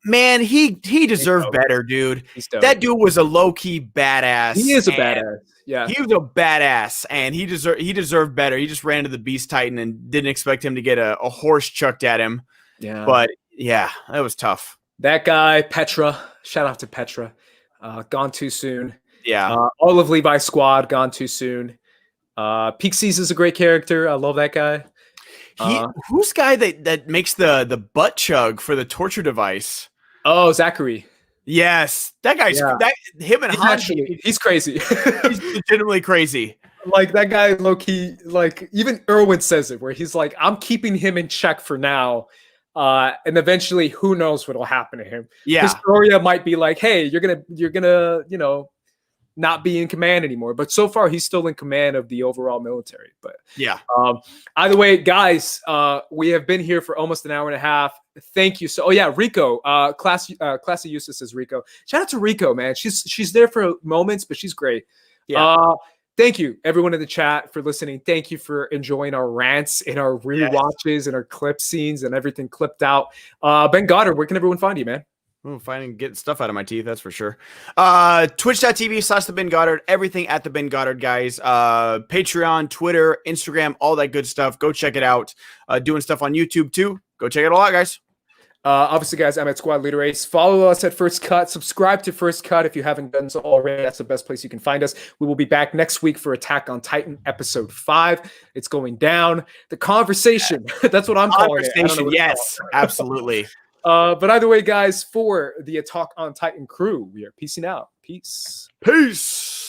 Man, he deserved better, dude. That dude was a low-key badass. He is a badass. Yeah. He was a badass, and he deserved better. He just ran to the Beast Titan and didn't expect him to get a horse chucked at him. Yeah. But yeah, that was tough. That guy, Petra. Shout out to Petra. Gone too soon. Yeah. All of Levi's squad gone too soon. Pixies is a great character. I love that guy. Who's guy that makes the butt chug for the torture device? Oh, Zachary. Yes, that guy's him and He's crazy. He's legitimately crazy. Like that guy, low key. Like even Irwin says it, where he's like, "I'm keeping him in check for now, and eventually, who knows what'll happen to him." Yeah, Historia might be like, "Hey, you're gonna, not be in command anymore." But so far, he's still in command of the overall military. But yeah. Either way, guys, we have been here for almost an hour and a half. Thank you. So, Rico, Classy Eustace says Rico. Shout out to Rico, man. She's there for moments, but she's great. Yeah. Thank you, everyone in the chat, for listening. Thank you for enjoying our rants and our rewatches and our clip scenes and everything clipped out. Ben Goddard, where can everyone find you, man? Finding getting stuff out of my teeth, that's for sure. Twitch.tv/the Ben Goddard, everything at the Ben Goddard, guys. Patreon, Twitter, Instagram, all that good stuff. Go check it out. Doing stuff on YouTube too. Go check it all out, guys. Obviously, guys, I'm at Squad Leader Ace. Follow us at First Cut. Subscribe to First Cut if you haven't done so already. That's the best place you can find us. We will be back next week for Attack on Titan episode 5. It's going down. The conversation. That's what I'm calling it. Conversation, yes, absolutely. But either way, guys, for the Attack on Titan crew, we are peacing out. Peace. Peace.